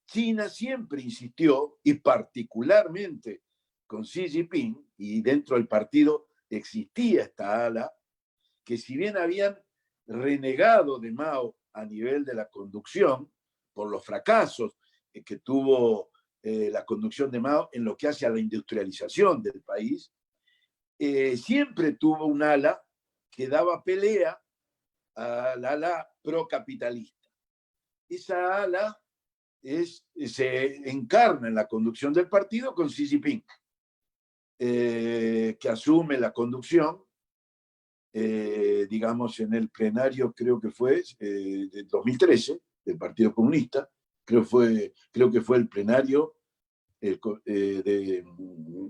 China siempre insistió, y particularmente con Xi Jinping, y dentro del partido existía esta ala, que si bien habían renegado de Mao a nivel de la conducción, por los fracasos que tuvo la conducción de Mao en lo que hace a la industrialización del país, siempre tuvo un ala que daba pelea al ala procapitalista. Esa ala se encarna en la conducción del partido con Xi Jinping, que asume la conducción, digamos, en el plenario, creo que fue de 2013, del Partido Comunista, creo que fue el plenario de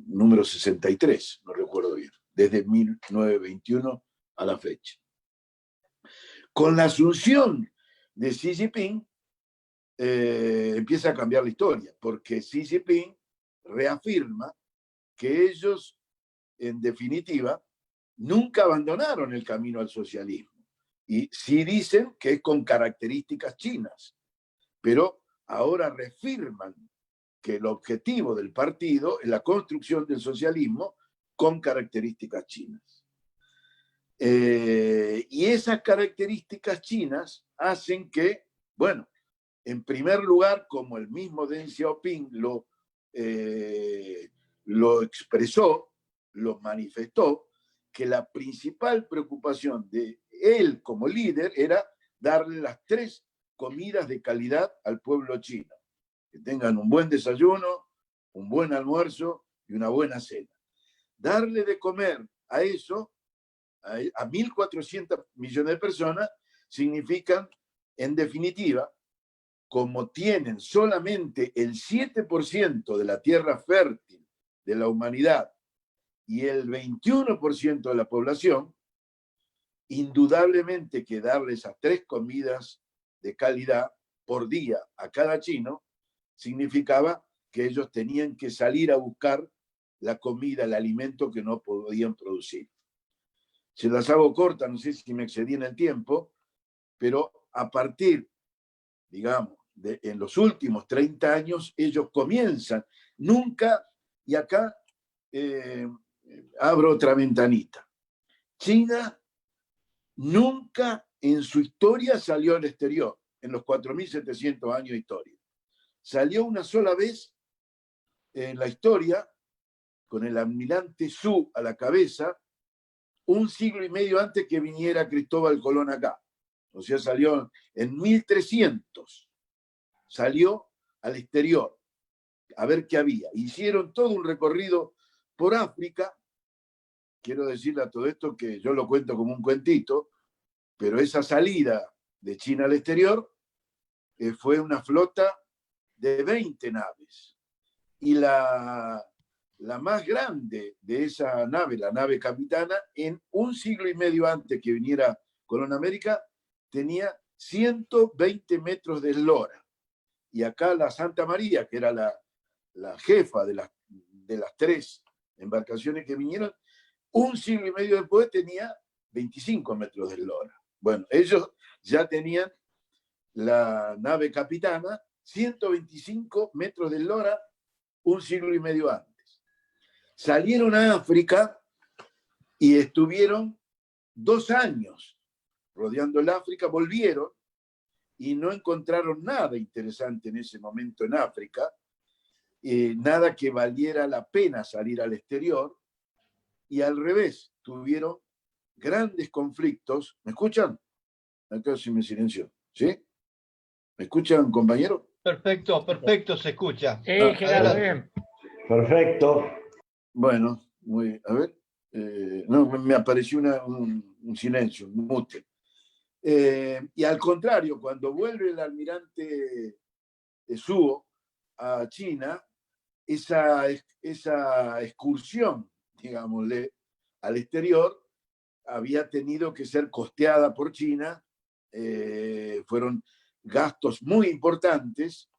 número 63, no recuerdo bien, desde 1921 a la fecha. Con la asunción de Xi Jinping, empieza a cambiar la historia, porque Xi Jinping reafirma que ellos, en definitiva, nunca abandonaron el camino al socialismo. Y sí dicen que es con características chinas, pero ahora reafirman que el objetivo del partido es la construcción del socialismo con características chinas. Y esas características chinas hacen que, bueno, En primer lugar, como el mismo Deng Xiaoping lo expresó, lo manifestó, que la principal preocupación de él como líder era darle las 3 comidas de calidad al pueblo chino. Que tengan un buen desayuno, un buen almuerzo y una buena cena. Darle de comer a eso, a 1.400 millones de personas, significan, en definitiva, como tienen solamente el 7% de la tierra fértil de la humanidad y el 21% de la población, indudablemente que darles esas 3 comidas de calidad por día a cada chino significaba que ellos tenían que salir a buscar la comida, el alimento que no podían producir. Se las hago cortas, no sé si me excedí en el tiempo, pero a partir, digamos, en los últimos 30 años, ellos comienzan, nunca, y acá abro otra ventanita, China nunca en su historia salió al exterior, en los 4.700 años de historia. Salió una sola vez en la historia, con el almirante Zhu a la cabeza, 1 siglo y medio antes que viniera Cristóbal Colón acá. O sea, salió en 1300. Salió al exterior a ver qué había. Hicieron todo un recorrido por África. Quiero decirle a todo esto que yo lo cuento como un cuentito, pero esa salida de China al exterior fue una flota de 20 naves. Y la más grande de esa nave, la nave capitana, en 1 siglo y medio antes que viniera Colón a América, tenía 120 metros de eslora. Y acá la Santa María, que era la jefa de las 3 embarcaciones que vinieron, 1 siglo y medio después tenía 25 metros de eslora. Bueno, ellos ya tenían la nave capitana, 125 metros de eslora, 1 siglo y medio antes. Salieron a África y estuvieron 2 años rodeando el África, volvieron y no encontraron nada interesante en ese momento en África, nada que valiera la pena salir al exterior, y al revés, tuvieron grandes conflictos. ¿Me escuchan? Acá se me silenció. ¿Sí? ¿Me escuchan, compañero? Perfecto, perfecto, se escucha. Sí, Gerardo, bien. Perfecto. Bueno, a ver. No, me apareció un silencio, un mute. Y al contrario, cuando vuelve el almirante Zhuo a China, esa excursión, digámosle, al exterior, había tenido que ser costeada por China, fueron gastos muy importantes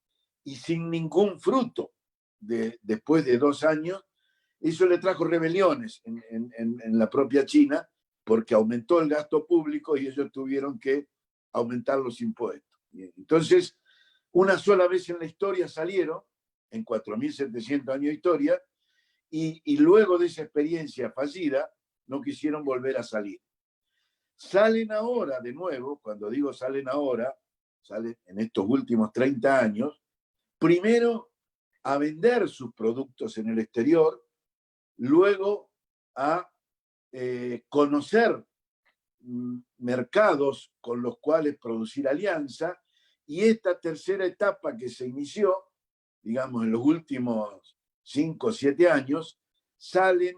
y sin ningún fruto. Después de 2 años, eso le trajo rebeliones en la propia China, porque aumentó el gasto público y ellos tuvieron que aumentar los impuestos. Entonces, una sola vez en la historia salieron, en 4.700 años de historia, y luego de esa experiencia fallida, no quisieron volver a salir. Salen ahora de nuevo, cuando digo salen ahora, salen en estos últimos 30 años, primero a vender sus productos en el exterior, luego a conocer mercados con los cuales producir alianza, y esta tercera etapa que se inició, digamos, en los últimos 5 o 7 años, salen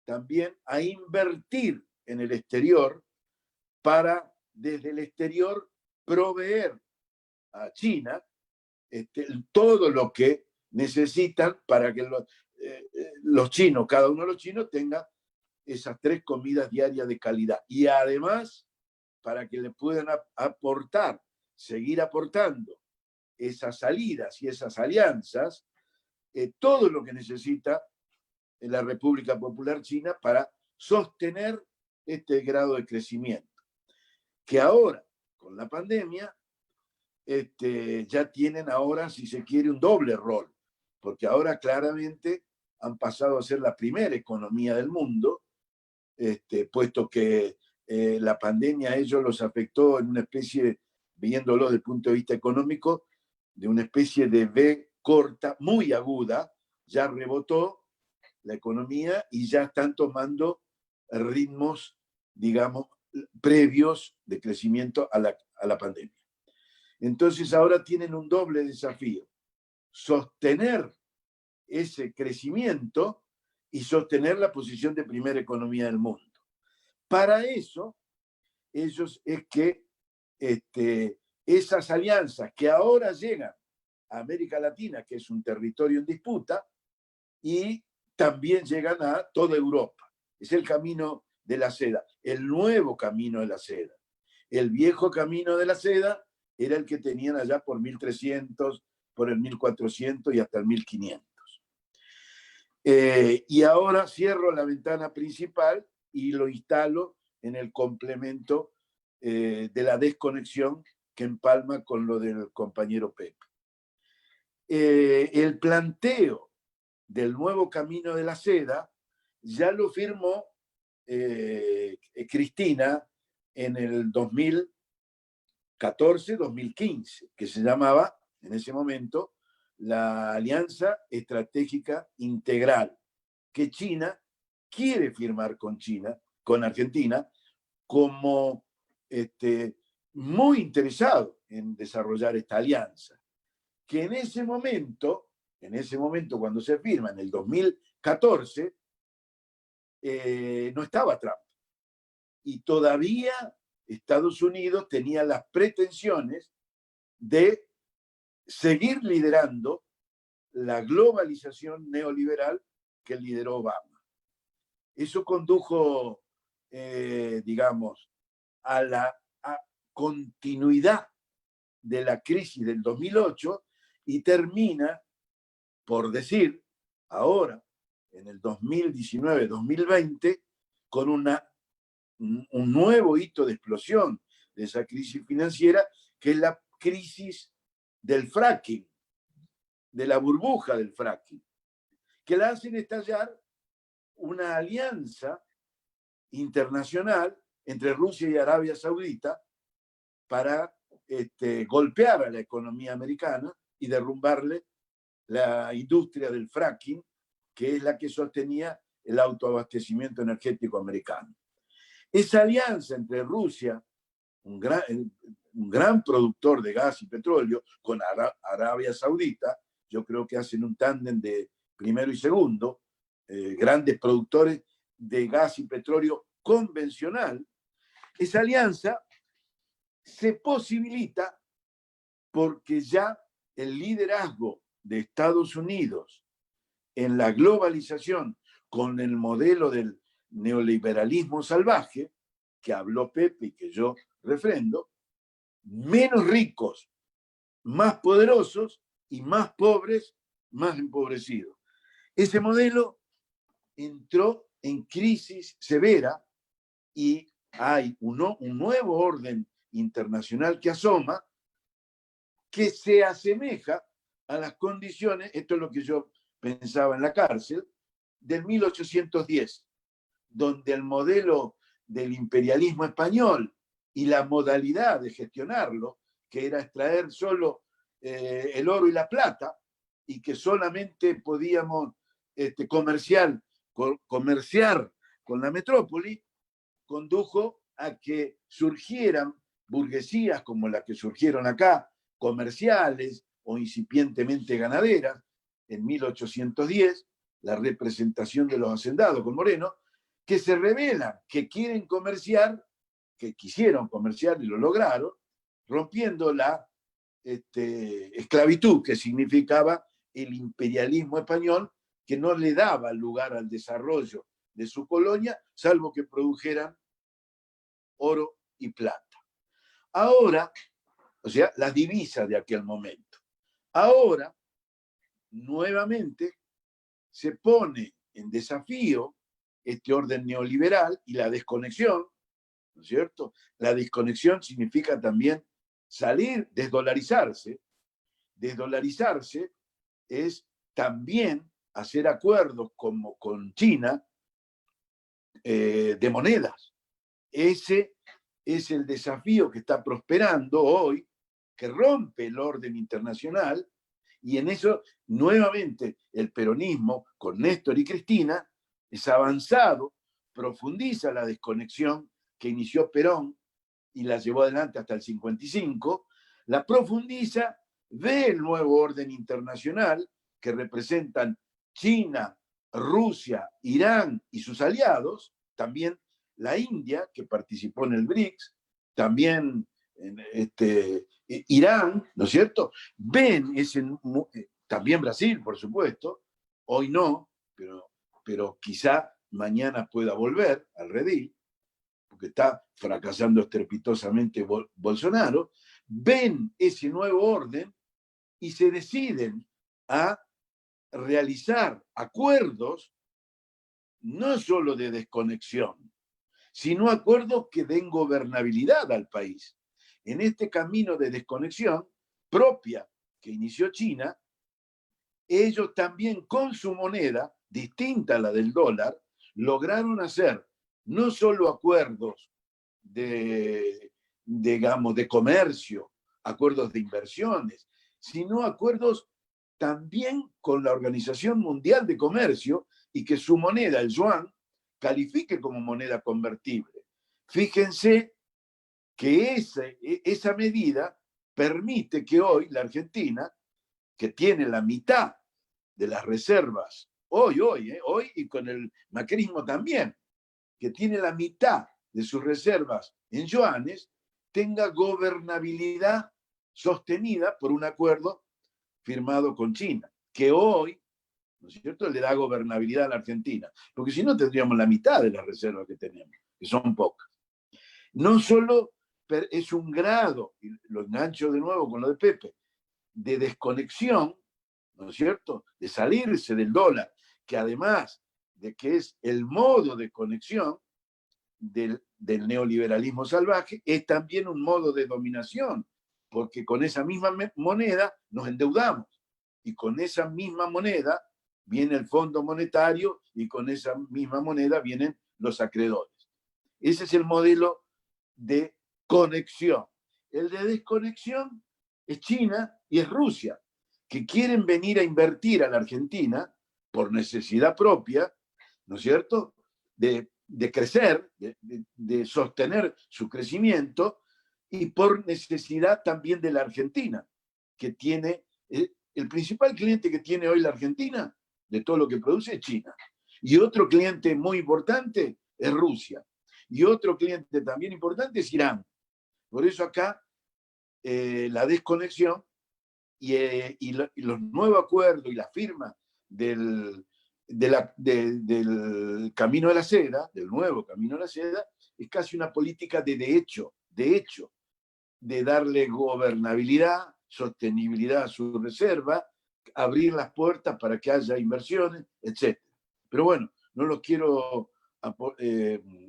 también a invertir en el exterior para, desde el exterior, proveer a China todo lo que necesitan para que los chinos, cada uno de los chinos, tenga esas 3 comidas diarias de calidad. Y además, para que le puedan aportar, seguir aportando esas salidas y esas alianzas, todo lo que necesita en la República Popular China para sostener este grado de crecimiento. Que ahora, con la pandemia, ya tienen ahora, si se quiere, un doble rol, porque ahora claramente han pasado a ser la primera economía del mundo, puesto que la pandemia a ellos los afectó en una especie, viéndolo desde el punto de vista económico, de una especie de V corta, muy aguda, ya rebotó la economía y ya están tomando ritmos, digamos, previos de crecimiento a la pandemia. Entonces ahora tienen un doble desafío: sostener ese crecimiento y sostener la posición de primera economía del mundo. Para eso, ellos es que esas alianzas que ahora llegan a América Latina, que es un territorio en disputa, y también llegan a toda Europa. Es el camino de la seda, el nuevo camino de la seda. El viejo camino de la seda era el que tenían allá por 1300, por el 1400 y hasta el 1500. Y ahora cierro la ventana principal y lo instalo en el complemento de la desconexión que empalma con lo del compañero Pepe. El planteo del nuevo camino de la seda ya lo firmó Cristina en el 2014-2015, que se llamaba en ese momento la Alianza Estratégica Integral, que China quiere firmar con Argentina, como muy interesado en desarrollar esta alianza, que en ese momento cuando se firma, en el 2014, no estaba Trump. Y todavía Estados Unidos tenía las pretensiones de seguir liderando la globalización neoliberal que lideró Obama. Eso condujo, digamos, a la continuidad de la crisis del 2008 y termina, por decir, ahora, en el 2019-2020, con un nuevo hito de explosión de esa crisis financiera, que es la crisis del fracking, de la burbuja del fracking, que la hacen estallar una alianza internacional entre Rusia y Arabia Saudita para golpear a la economía americana y derrumbarle la industria del fracking, que es la que sostenía el autoabastecimiento energético americano. Esa alianza entre Rusia, un gran productor de gas y petróleo, con Arabia Saudita, yo creo que hacen un tándem de primero y segundo, grandes productores de gas y petróleo convencional. Esa alianza se posibilita porque ya el liderazgo de Estados Unidos en la globalización con el modelo del neoliberalismo salvaje, que habló Pepe y que yo refrendo, menos ricos, más poderosos y más pobres, más empobrecidos. Ese modelo entró en crisis severa y hay un nuevo orden internacional que asoma, que se asemeja a las condiciones, esto es lo que yo pensaba en la cárcel, del 1810, donde el modelo del imperialismo español y la modalidad de gestionarlo, que era extraer solo el oro y la plata, y que solamente podíamos comerciar con la metrópoli, condujo a que surgieran burguesías como las que surgieron acá, comerciales o incipientemente ganaderas, en 1810, la representación de los hacendados con Moreno, que se rebelan, que quieren comerciar, que quisieron comerciar y lo lograron, rompiendo la esclavitud que significaba el imperialismo español, que no le daba lugar al desarrollo de su colonia, salvo que produjeran oro y plata. Ahora, o sea, las divisas de aquel momento. Ahora, nuevamente, se pone en desafío este orden neoliberal y la desconexión, ¿no es cierto? La desconexión significa también salir, desdolarizarse. Desdolarizarse es también hacer acuerdos como con China de monedas. Ese es el desafío que está prosperando hoy que rompe el orden internacional, y en eso nuevamente el peronismo con Néstor y Cristina es avanzado, profundiza la desconexión que inició Perón y la llevó adelante hasta el 55, la profundiza, ve el nuevo orden internacional que representan China, Rusia, Irán y sus aliados, también la India, que participó en el BRICS, también Irán, ¿no es cierto? Ven también Brasil, por supuesto, hoy no, pero quizá mañana pueda volver al redil, porque está fracasando estrepitosamente Bolsonaro, ven ese nuevo orden y se deciden a realizar acuerdos no solo de desconexión, sino acuerdos que den gobernabilidad al país. En este camino de desconexión propia que inició China, ellos también con su moneda, distinta a la del dólar, lograron hacer no solo acuerdos digamos, de comercio, acuerdos de inversiones, sino acuerdos también con la Organización Mundial de Comercio y que su moneda, el yuan, califique como moneda convertible. Fíjense que esa medida permite que hoy la Argentina, que tiene la mitad de las reservas, hoy y con el macrismo también, que tiene la mitad de sus reservas en yuanes, tenga gobernabilidad sostenida por un acuerdo firmado con China, que hoy, ¿no es cierto?, le da gobernabilidad a la Argentina, porque si no tendríamos la mitad de las reservas que tenemos, que son pocas. No solo es un grado, y lo engancho de nuevo con lo de Pepe, de desconexión, ¿no es cierto?, de salirse del dólar, que además de que es el modo de conexión del neoliberalismo salvaje, es también un modo de dominación, porque con esa misma moneda nos endeudamos, y con esa misma moneda viene el Fondo Monetario, y con esa misma moneda vienen los acreedores. Ese es el modelo de conexión. El de desconexión es China y es Rusia, que quieren venir a invertir a la Argentina por necesidad propia, ¿no es cierto?, de crecer, de sostener su crecimiento, y por necesidad también de la Argentina, que tiene, el principal cliente que tiene hoy la Argentina, de todo lo que produce, es China. Y otro cliente muy importante es Rusia. Y otro cliente también importante es Irán. Por eso acá la desconexión y los nuevos acuerdos y la firma del Camino de la Seda, del nuevo Camino de la Seda, es casi una política de hecho, de darle gobernabilidad, sostenibilidad a su reserva, abrir las puertas para que haya inversiones, etc. Pero bueno, no los quiero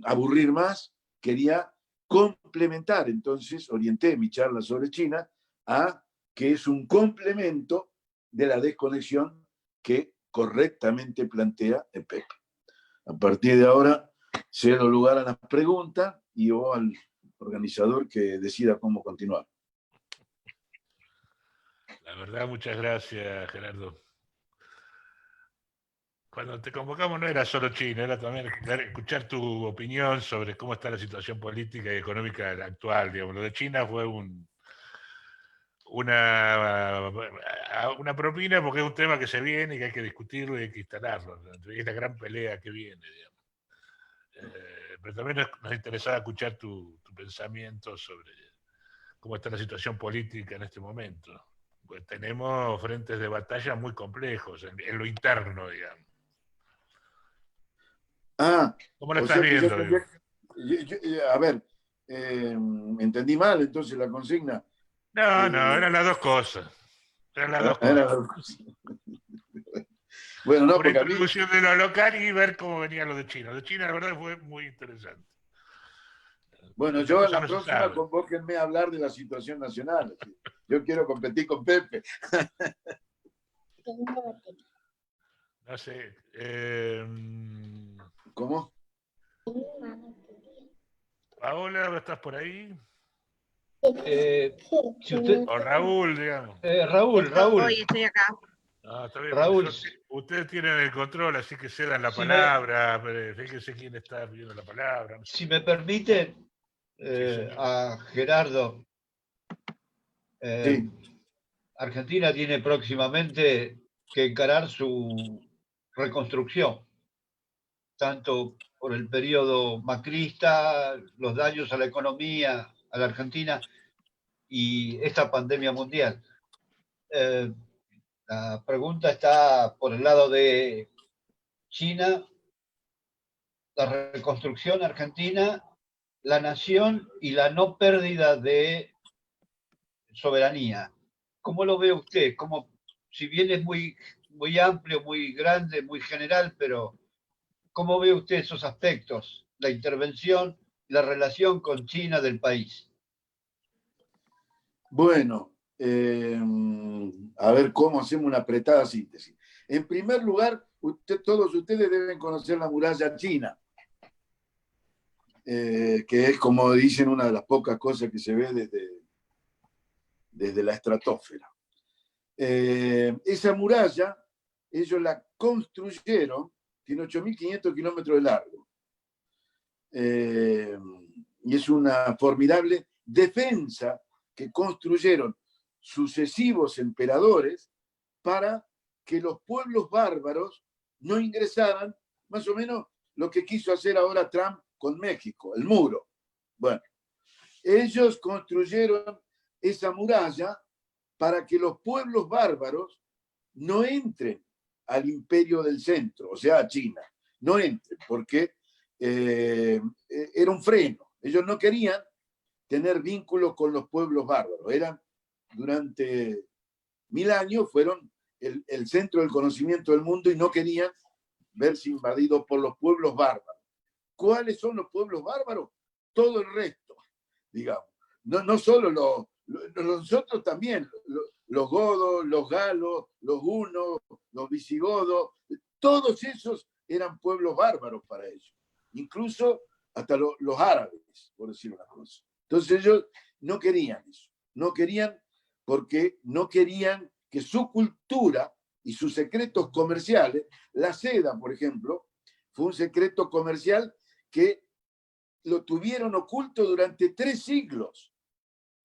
aburrir más, quería complementar, entonces orienté mi charla sobre China a que es un complemento de la desconexión que correctamente plantea el Pepe. A partir de ahora, cedo lugar a las preguntas y o al organizador que decida cómo continuar. La verdad, muchas gracias, Gerardo. Cuando te convocamos no era solo China, era también escuchar tu opinión sobre cómo está la situación política y económica actual. Digamos. Lo de China fue una propina porque es un tema que se viene y que hay que discutirlo y hay que instalarlo. Es la gran pelea que viene, digamos. Pero también nos interesaba escuchar tu pensamiento sobre cómo está la situación política en este momento. Pues tenemos frentes de batalla muy complejos en lo interno, digamos. ¿Cómo lo estás viendo? A ver, entendí mal entonces la consigna. No, eran las dos cosas. Eran las dos cosas. Bueno, no, una porque introducción de lo local y ver cómo venía lo de China. Lo de China, la verdad, fue muy interesante. Bueno, yo en la próxima convóquenme a hablar de la situación nacional. Yo quiero competir con Pepe. No sé. ¿Cómo? Paola, ¿estás por ahí? Si usted, O Raúl, digamos. Raúl, Hoy estoy acá. Ah, está bien, Raúl, porque ustedes tienen el control, así que cedan la si me- palabra. Fíjense quién está pidiendo la palabra. No sé. si me permite, señor. a Gerardo, Sí. Argentina tiene próximamente que encarar su reconstrucción, tanto por el periodo macrista, los daños a la economía, a la Argentina y esta pandemia mundial. La pregunta está por el lado de China, la reconstrucción argentina, la nación y la no pérdida de soberanía. ¿Cómo lo ve usted? Como, si bien es muy, muy amplio, muy grande, muy general, pero ¿cómo ve usted esos aspectos? La intervención, la relación con China del país. Bueno, a ver cómo hacemos una apretada síntesis. En primer lugar, todos ustedes deben conocer la muralla china, que es, como dicen, una de las pocas cosas que se ve desde la estratosfera. Esa muralla, ellos la construyeron, tiene 8.500 kilómetros de largo. Y es una formidable defensa que construyeron sucesivos emperadores para que los pueblos bárbaros no ingresaran, más o menos lo que quiso hacer ahora Trump con México, el muro. Bueno, ellos construyeron esa muralla para que los pueblos bárbaros no entren al imperio del centro, o sea, a China, no entren, porque era un freno. Ellos no querían tener vínculos con los pueblos bárbaros. Eran, durante 1000 años, fueron el centro del conocimiento del mundo y no querían verse invadidos por los pueblos bárbaros. ¿Cuáles son los pueblos bárbaros? Todo el resto, digamos. No solo nosotros también, los godos, los galos, los hunos, los visigodos, todos esos eran pueblos bárbaros para ellos. Incluso hasta los árabes, por decir una cosa. Entonces ellos no querían eso. No querían porque no querían que su cultura y sus secretos comerciales, la seda, por ejemplo, fue un secreto comercial que lo tuvieron oculto durante 3 siglos.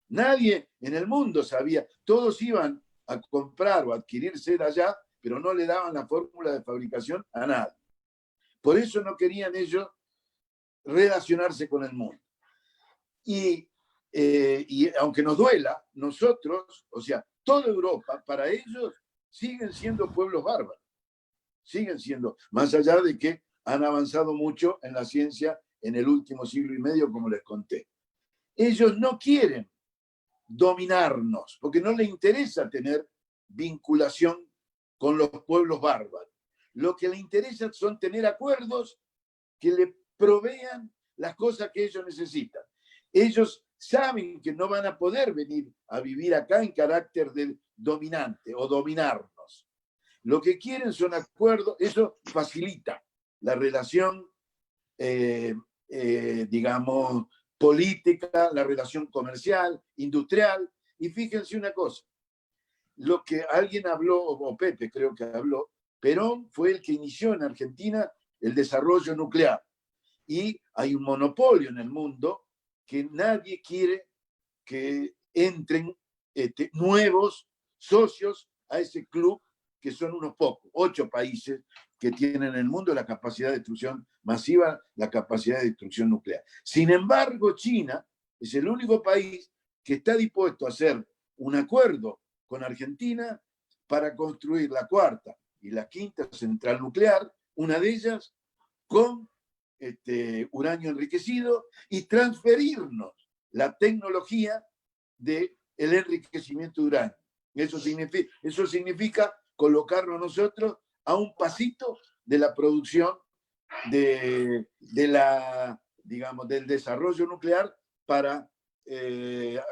Nadie en el mundo sabía. Todos iban a comprar o adquirir seda allá, pero no le daban la fórmula de fabricación a nadie. Por eso no querían ellos relacionarse con el mundo. Y aunque nos duela, nosotros, o sea, toda Europa, para ellos, siguen siendo pueblos bárbaros. Siguen siendo, más allá de que han avanzado mucho en la ciencia en el último siglo y medio, como les conté. Ellos no quieren dominarnos, porque no les interesa tener vinculación con los pueblos bárbaros. Lo que les interesa son tener acuerdos que le provean las cosas que ellos necesitan. Ellos saben que no van a poder venir a vivir acá en carácter de dominante o dominarnos. Lo que quieren son acuerdos, eso facilita la relación, digamos, política, la relación comercial, industrial. Y fíjense una cosa, lo que alguien habló, o Pepe creo que habló, Perón fue el que inició en Argentina el desarrollo nuclear. Y hay un monopolio en el mundo que nadie quiere que entren nuevos socios a ese club, que son unos pocos, 8 países que tienen en el mundo la capacidad de destrucción masiva, la capacidad de destrucción nuclear. Sin embargo, China es el único país que está dispuesto a hacer un acuerdo con Argentina para construir la 4ª y la 5ª central nuclear, una de ellas con uranio enriquecido, y transferirnos la tecnología del enriquecimiento de uranio. Eso significa colocarnos nosotros a un pasito de la producción digamos, del desarrollo nuclear para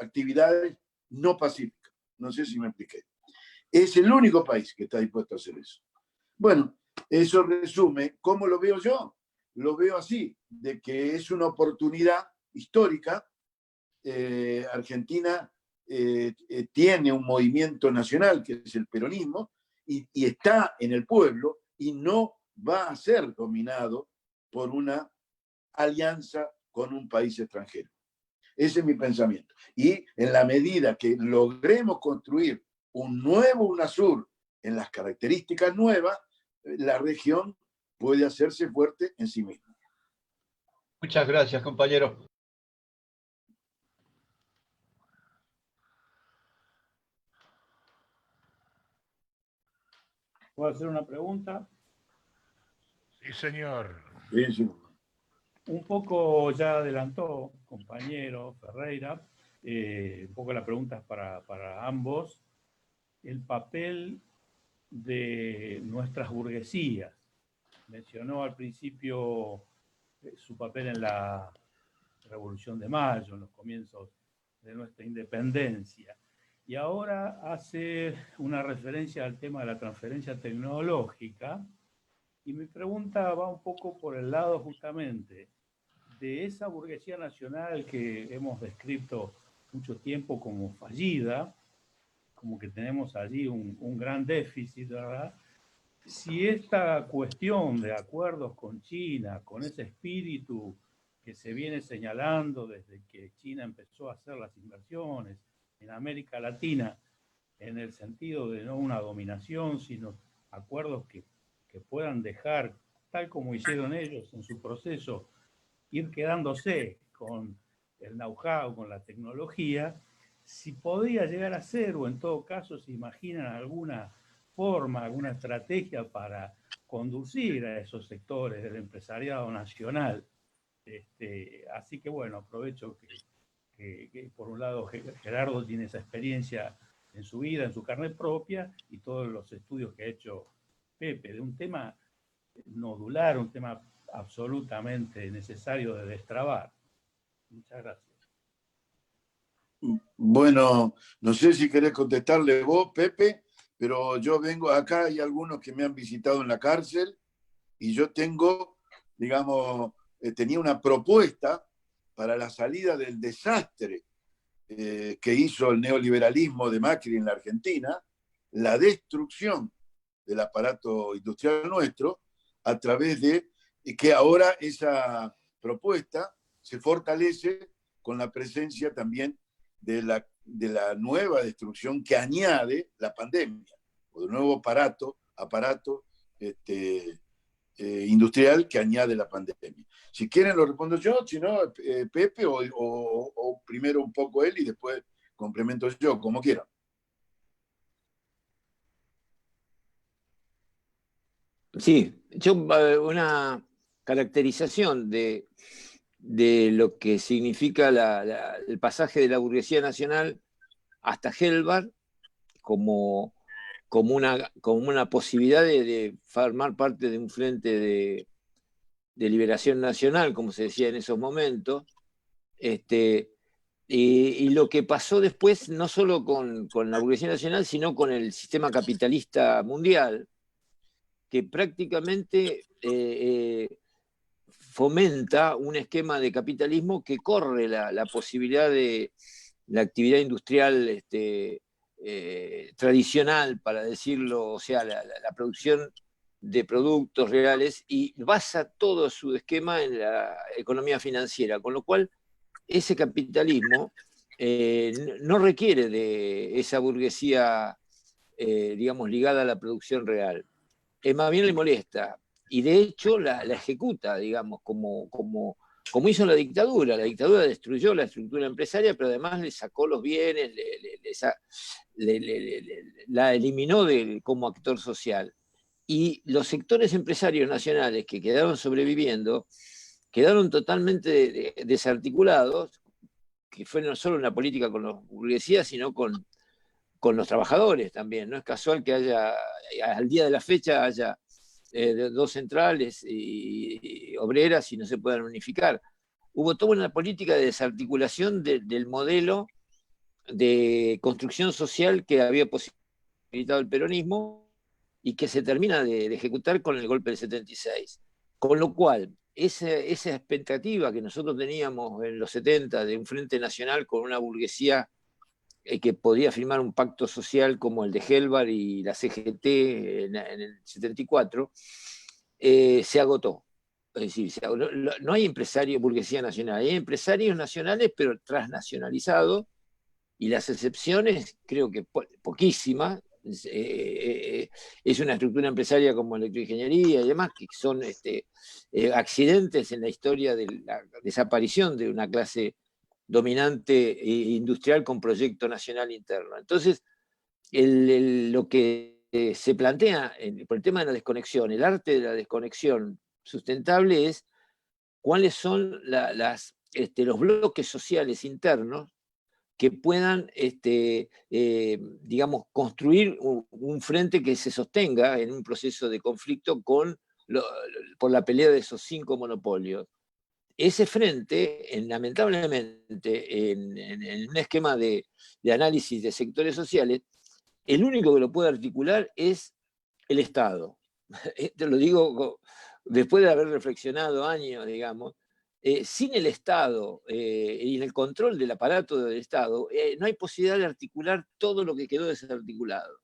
actividades no pacíficas. No sé si me expliqué. Es el único país que está dispuesto a hacer eso. Bueno, eso resume cómo lo veo yo. Lo veo así, de que es una oportunidad histórica Argentina tiene un movimiento nacional que es el peronismo y está en el pueblo y no va a ser dominado por una alianza con un país extranjero. Ese es mi pensamiento. Y en la medida que logremos construir un nuevo UNASUR en las características nuevas, la región puede hacerse fuerte en sí misma. Muchas gracias, compañero. ¿Puedo hacer una pregunta? Sí, señor. Sí, sí. Un poco ya adelantó, compañero Ferreira, un poco la pregunta es para ambos, el papel de nuestras burguesías. Mencionó al principio su papel en la Revolución de Mayo, en los comienzos de nuestra independencia. Y ahora hace una referencia al tema de la transferencia tecnológica. Y mi pregunta va un poco por el lado justamente de esa burguesía nacional que hemos descrito mucho tiempo como fallida, como que tenemos allí un gran déficit, ¿verdad? Si esta cuestión de acuerdos con China, con ese espíritu que se viene señalando desde que China empezó a hacer las inversiones en América Latina, en el sentido de no una dominación, sino acuerdos que puedan dejar, tal como hicieron ellos en su proceso, ir quedándose con el know-how, con la tecnología, si podría llegar a ser, o en todo caso, se imaginan alguna forma, alguna estrategia para conducir a esos sectores del empresariado nacional. Así que bueno, aprovecho que por un lado Gerardo tiene esa experiencia en su vida, en su carne propia, y todos los estudios que ha hecho Pepe, de un tema nodular, un tema absolutamente necesario de destrabar. Muchas gracias. Bueno, no sé si querés contestarle vos, Pepe, pero yo vengo acá, hay algunos que me han visitado en la cárcel y yo tengo, digamos, tenía una propuesta para la salida del desastre que hizo el neoliberalismo de Macri en la Argentina, la destrucción del aparato industrial nuestro, a través de que ahora esa propuesta se fortalece con la presencia también de la nueva destrucción que añade la pandemia, o de nuevo aparato industrial que añade la pandemia. Si quieren lo respondo yo, si no, Pepe, o primero un poco él y después complemento yo, como quieran. Sí, yo una caracterización de lo que significa el pasaje de la burguesía nacional hasta Helbar como una posibilidad de formar parte de un frente de liberación nacional, como se decía en esos momentos, y lo que pasó después, no solo con la burguesía nacional, sino con el sistema capitalista mundial, que prácticamente fomenta un esquema de capitalismo que corre la posibilidad de la actividad industrial tradicional, para decirlo, o sea, la producción de productos reales, y basa todo su esquema en la economía financiera, con lo cual ese capitalismo no requiere de esa burguesía, digamos, ligada a la producción real. Más bien le molesta, y de hecho la ejecuta, digamos, como hizo la dictadura. La dictadura destruyó la estructura empresaria, pero además le sacó los bienes, la eliminó como actor social. Y los sectores empresarios nacionales que quedaron sobreviviendo quedaron totalmente desarticulados, que fue no solo una política con los burguesías, sino con los trabajadores también. No es casual que al día de la fecha haya dos centrales y obreras y no se puedan unificar. Hubo toda una política de desarticulación del modelo de construcción social que había posibilitado el peronismo y que se termina de ejecutar con el golpe del 76. Con lo cual, esa expectativa que nosotros teníamos en los 70 de un frente nacional con una burguesía que podía firmar un pacto social como el de Helvar y la CGT en el 74, se agotó. Es decir, no hay empresarios burguesía nacional, hay empresarios nacionales pero transnacionalizados, y las excepciones creo que poquísimas. Es una estructura empresaria como electroingeniería y demás, que son accidentes en la historia de la desaparición de una clase dominante industrial con proyecto nacional interno. Entonces, lo que se plantea por el tema de la desconexión, el arte de la desconexión sustentable es cuáles son los bloques sociales internos que puedan, digamos, construir un frente que se sostenga en un proceso de conflicto por la pelea de esos 5 monopolios. Ese frente, lamentablemente, en un esquema de análisis de sectores sociales, el único que lo puede articular es el Estado. Te lo digo después de haber reflexionado años, digamos. Sin el Estado y el control del aparato del Estado, no hay posibilidad de articular todo lo que quedó desarticulado.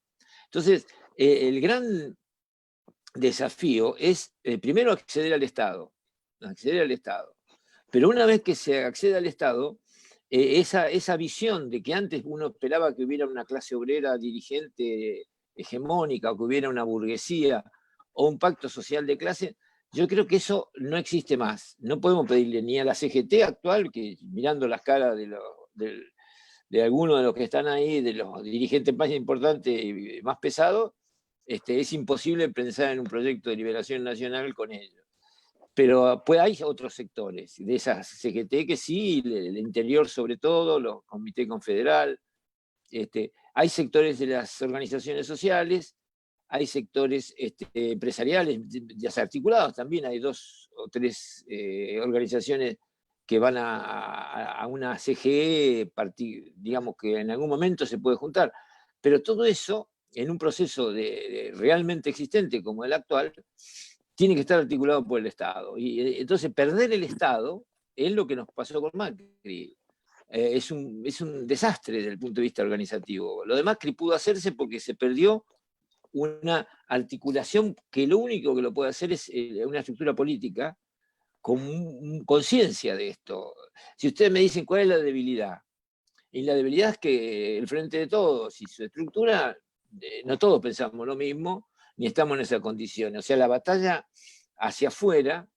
Entonces, el gran desafío es, primero, acceder al Estado. Pero una vez que se accede al Estado, esa visión de que antes uno esperaba que hubiera una clase obrera dirigente hegemónica, o que hubiera una burguesía, o un pacto social de clase, yo creo que eso no existe más. No podemos pedirle ni a la CGT actual, que mirando las caras de algunos de los que están ahí, de los dirigentes más importantes y más pesados, es imposible pensar en un proyecto de liberación nacional con ellos. Pero pues hay otros sectores de esas CGT que sí, el interior sobre todo, los comités confederal, hay sectores de las organizaciones sociales, hay sectores empresariales desarticulados también, hay 2 o 3 organizaciones que van a una CGE, digamos que en algún momento se puede juntar, pero todo eso, en un proceso realmente existente como el actual, tiene que estar articulado por el Estado. Y entonces perder el Estado es lo que nos pasó con Macri. Es un desastre desde el punto de vista organizativo. Lo de Macri pudo hacerse porque se perdió una articulación que lo único que lo puede hacer es una estructura política con conciencia de esto. Si ustedes me dicen cuál es la debilidad, y la debilidad es que el Frente de Todos y su estructura, no todos pensamos lo mismo, ni estamos en esa condición. O sea, la batalla hacia afuera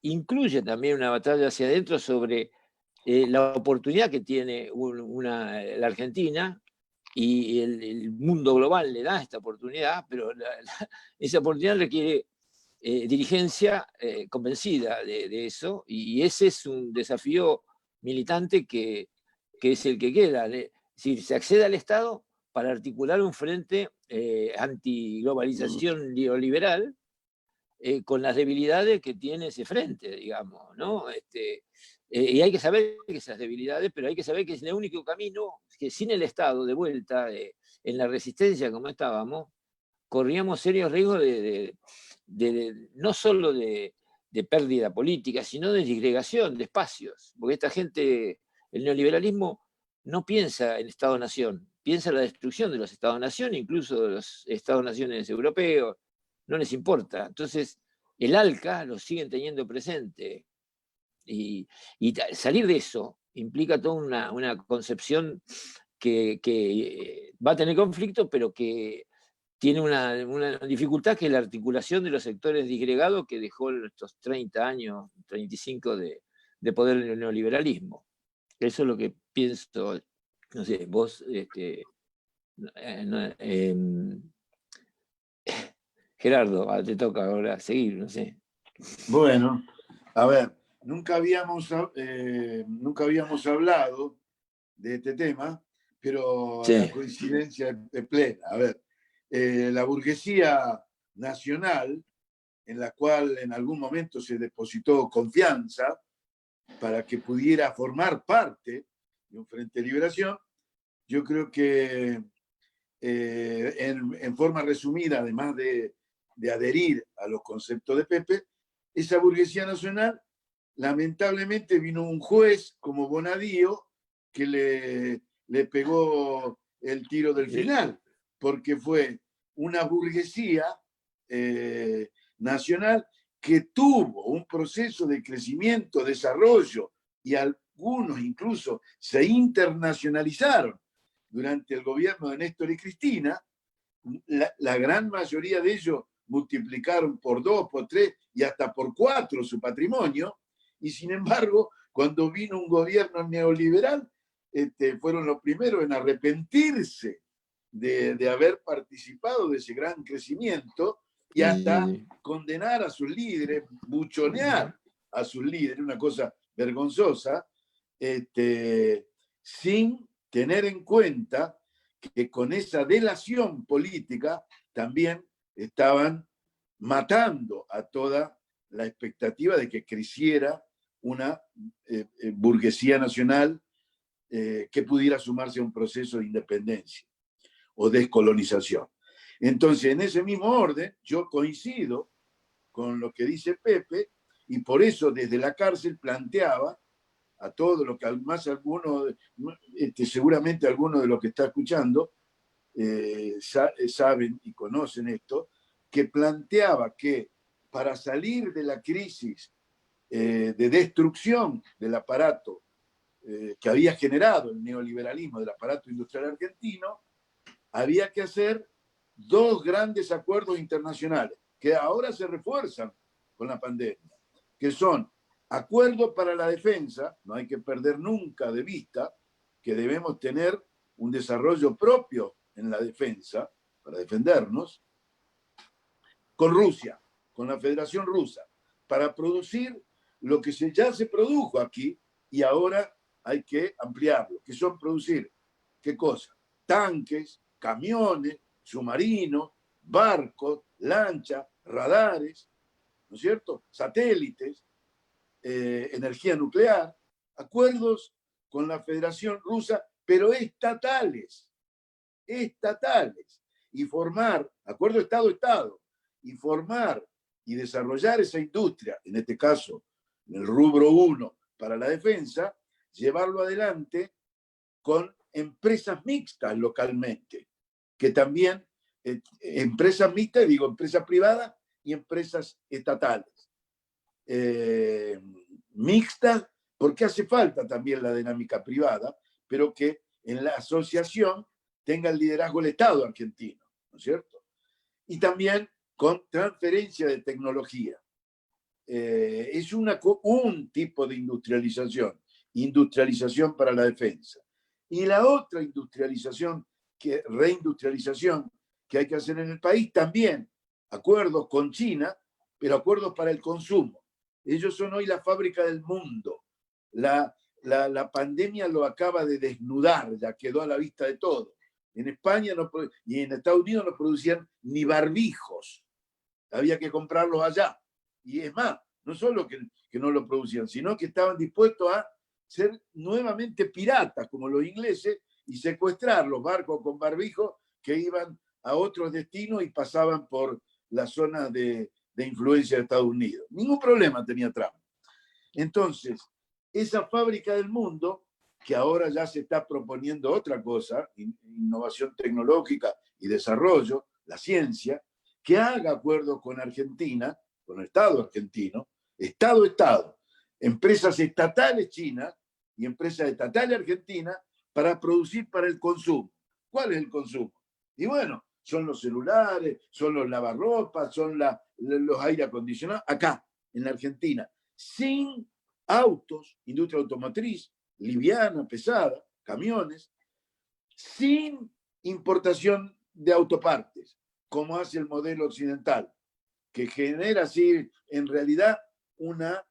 incluye también una batalla hacia adentro sobre la oportunidad que tiene la Argentina, y el mundo global le da esta oportunidad, pero esa oportunidad requiere dirigencia convencida de eso, y ese es un desafío militante que es el que queda. Es decir, se accede al Estado para articular un frente antiglobalización neoliberal con las debilidades que tiene ese frente, digamos, ¿no? Y hay que saber esas debilidades, pero hay que saber que es el único camino, que sin el Estado de vuelta, en la resistencia como estábamos, corríamos serios riesgos no solo de pérdida política, sino de disgregación de espacios, porque esta gente, el neoliberalismo, no piensa en Estado-nación, piensa en la destrucción de los Estados-nación, incluso de los Estados-naciones europeos, no les importa. Entonces, el ALCA lo siguen teniendo presente. Y salir de eso implica toda una concepción que va a tener conflicto, pero que tiene una dificultad, que es la articulación de los sectores disgregados que dejó estos 30 años, 35 de poder en el neoliberalismo. Eso es lo que pienso. No sé, vos, Gerardo, te toca ahora seguir, no sé. Bueno, a ver, nunca habíamos hablado de este tema, pero Sí. la coincidencia es plena. A ver, la burguesía nacional, en la cual en algún momento se depositó confianza para que pudiera formar parte de un Frente de Liberación, yo creo que en forma resumida, además de adherir a los conceptos de Pepe, esa burguesía nacional, lamentablemente vino un juez como Bonadío que le pegó el tiro del final, porque fue una burguesía nacional que tuvo un proceso de crecimiento, desarrollo, y algunos incluso se internacionalizaron durante el gobierno de Néstor y Cristina. La gran mayoría de ellos multiplicaron por 2, por 3 y hasta por 4 su patrimonio, y sin embargo, cuando vino un gobierno neoliberal, fueron los primeros en arrepentirse de haber participado de ese gran crecimiento y hasta condenar a sus líderes, buchonear a sus líderes, una cosa vergonzosa, sin tener en cuenta que con esa delación política también estaban matando a toda la expectativa de que creciera una burguesía nacional que pudiera sumarse a un proceso de independencia o descolonización. Entonces, en ese mismo orden, yo coincido con lo que dice Pepe, y por eso desde la cárcel planteaba a todo lo que más alguno, seguramente alguno de los que está escuchando, saben y conocen esto, que planteaba que para salir de la crisis de destrucción del aparato que había generado el neoliberalismo, del aparato industrial argentino, había que hacer 2 grandes acuerdos internacionales que ahora se refuerzan con la pandemia, que son acuerdos para la defensa. No hay que perder nunca de vista que debemos tener un desarrollo propio en la defensa para defendernos, con Rusia, con la Federación Rusa, para producir lo que ya se produjo aquí y ahora hay que ampliarlo, que son producir, ¿qué cosa? Tanques, camiones, submarinos, barcos, lanchas, radares, ¿no es cierto? Satélites, energía nuclear, acuerdos con la Federación Rusa, pero estatales, y formar, acuerdo Estado-Estado, y formar y desarrollar esa industria, en este caso, en el rubro 1 para la defensa, llevarlo adelante con empresas mixtas localmente, que también, empresas mixtas, digo, empresas privadas y empresas estatales. Mixtas, porque hace falta también la dinámica privada, pero que en la asociación tenga el liderazgo el Estado argentino, ¿no es cierto? Y también con transferencia de tecnología. Es un tipo de industrialización para la defensa. Y la otra reindustrialización que hay que hacer en el país, también acuerdos con China, pero acuerdos para el consumo. Ellos son hoy la fábrica del mundo. La pandemia lo acaba de desnudar, ya quedó a la vista de todos. En España y en Estados Unidos no producían ni barbijos. Había que comprarlos allá. Y es más, no solo que no lo producían, sino que estaban dispuestos a ser nuevamente piratas, como los ingleses, y secuestrar los barcos con barbijos que iban a otros destinos y pasaban por la zona de influencia de Estados Unidos. Ningún problema tenía Trump. Entonces, esa fábrica del mundo, que ahora ya se está proponiendo otra cosa, innovación tecnológica y desarrollo, la ciencia, que haga acuerdos con Argentina, con el Estado argentino, Estado, empresas estatales chinas y empresas estatales argentinas para producir para el consumo. ¿Cuál es el consumo? Y bueno, son los celulares, son los lavarropas, son los aire acondicionados, acá, en la Argentina, sin autos, industria automotriz, liviana, pesada, camiones, sin importación de autopartes, como hace el modelo occidental, que genera así, en realidad, una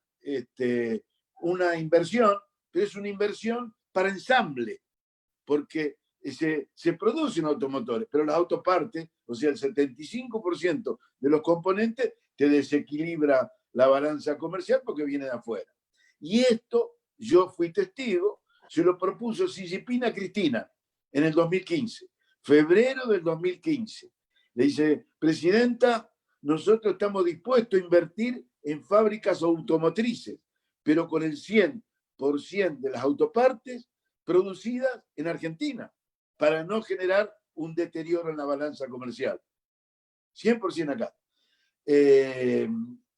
inversión, pero es una inversión para ensamble, porque se producen automotores, pero las autopartes, o sea, el 75% de los componentes, te desequilibra la balanza comercial porque viene de afuera. Y esto, yo fui testigo, se lo propuso Xi Jinping a Cristina en el 2015, febrero del 2015. Le dice, presidenta, nosotros estamos dispuestos a invertir en fábricas automotrices, pero con el 100% de las autopartes producidas en Argentina, para no generar un deterioro en la balanza comercial. 100% acá.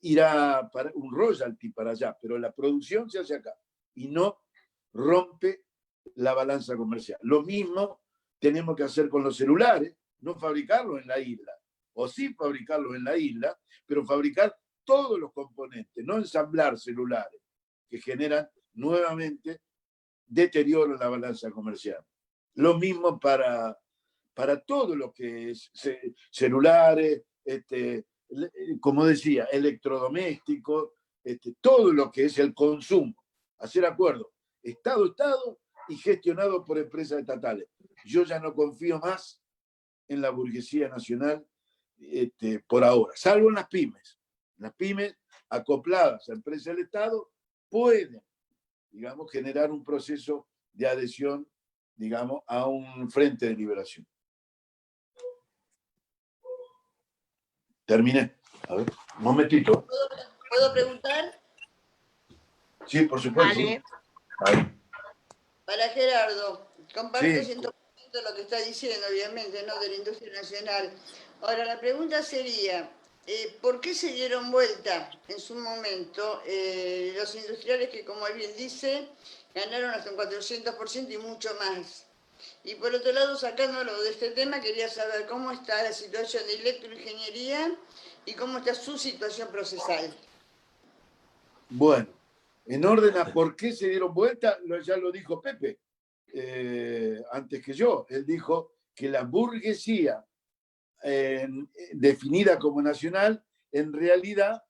Irá para un royalty para allá, pero la producción se hace acá y no rompe la balanza comercial. Lo mismo tenemos que hacer con los celulares, no fabricarlos en la isla, o sí fabricarlos en la isla, pero fabricar todos los componentes, no ensamblar celulares que generan nuevamente deterioro en la balanza comercial. Lo mismo para todo lo que es celulares, como decía, electrodomésticos, todo lo que es el consumo. Hacer acuerdos Estado-Estado y gestionado por empresas estatales. Yo ya no confío más en la burguesía nacional por ahora, salvo en las pymes. Las pymes acopladas a empresas del Estado pueden, digamos, generar un proceso de adhesión, digamos, a un frente de liberación. Terminé. A ver, un momentito. ¿Puedo preguntar? Sí, por supuesto. Vale. Para Gerardo, comparto Sí. 100% lo que está diciendo, obviamente, ¿no? De la industria nacional. Ahora, la pregunta sería, ¿por qué se dieron vuelta en su momento los industriales que, como él bien dice, ganaron hasta un 400% y mucho más? Y por otro lado, sacándolo de este tema, quería saber cómo está la situación de electroingeniería y cómo está su situación procesal. Bueno, en orden a por qué se dieron vuelta, ya lo dijo Pepe antes que yo. Él dijo que la burguesía definida como nacional en realidad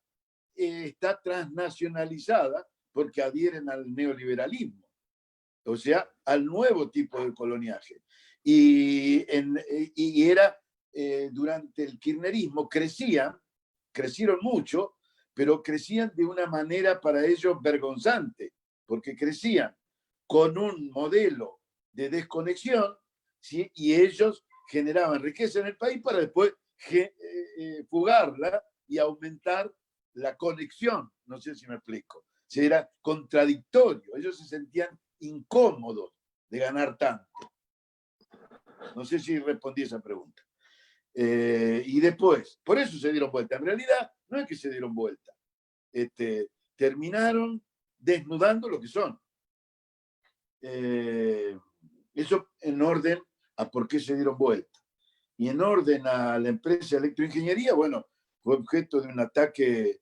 está transnacionalizada porque adhieren al neoliberalismo, o sea, al nuevo tipo de coloniaje. Y era durante el kirchnerismo, crecieron mucho, pero crecían de una manera para ellos vergonzante, porque crecían con un modelo de desconexión, ¿sí? Y ellos generaban riqueza en el país para después fugarla y aumentar la conexión. No sé si me explico. O sea, era contradictorio. Ellos se sentían incómodos de ganar tanto. No sé si respondí esa pregunta. Y después, por eso se dieron vuelta. En realidad, no es que se dieron vuelta. Terminaron desnudando lo que son. Eso en orden a por qué se dieron vuelta. Y en orden a la empresa de electroingeniería, bueno, fue objeto de un ataque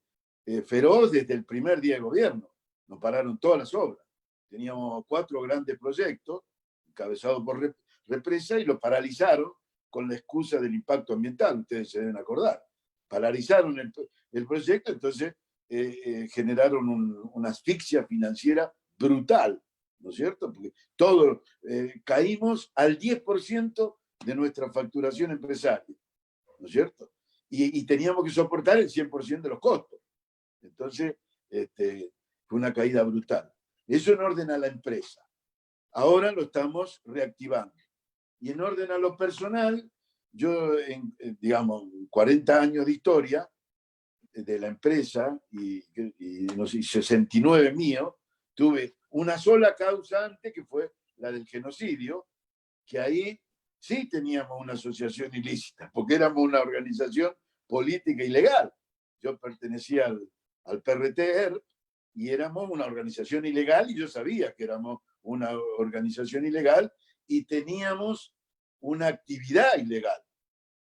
feroz desde el primer día de gobierno. Nos pararon todas las obras. Teníamos 4 grandes proyectos encabezados por Represa y los paralizaron con la excusa del impacto ambiental, ustedes se deben acordar. Paralizaron el proyecto, entonces generaron una asfixia financiera brutal, ¿no es cierto? Porque todos caímos al 10% de nuestra facturación empresaria, ¿no es cierto? Y teníamos que soportar el 100% de los costos. Entonces, fue una caída brutal. Eso en orden a la empresa. Ahora lo estamos reactivando. Y en orden a lo personal, yo, digamos, 40 años de historia de la empresa y 69 mío, tuve una sola causa antes, que fue la del genocidio, que ahí sí teníamos una asociación ilícita, porque éramos una organización política ilegal. Yo pertenecía al PRT y éramos una organización ilegal, y yo sabía que éramos una organización ilegal y teníamos una actividad ilegal,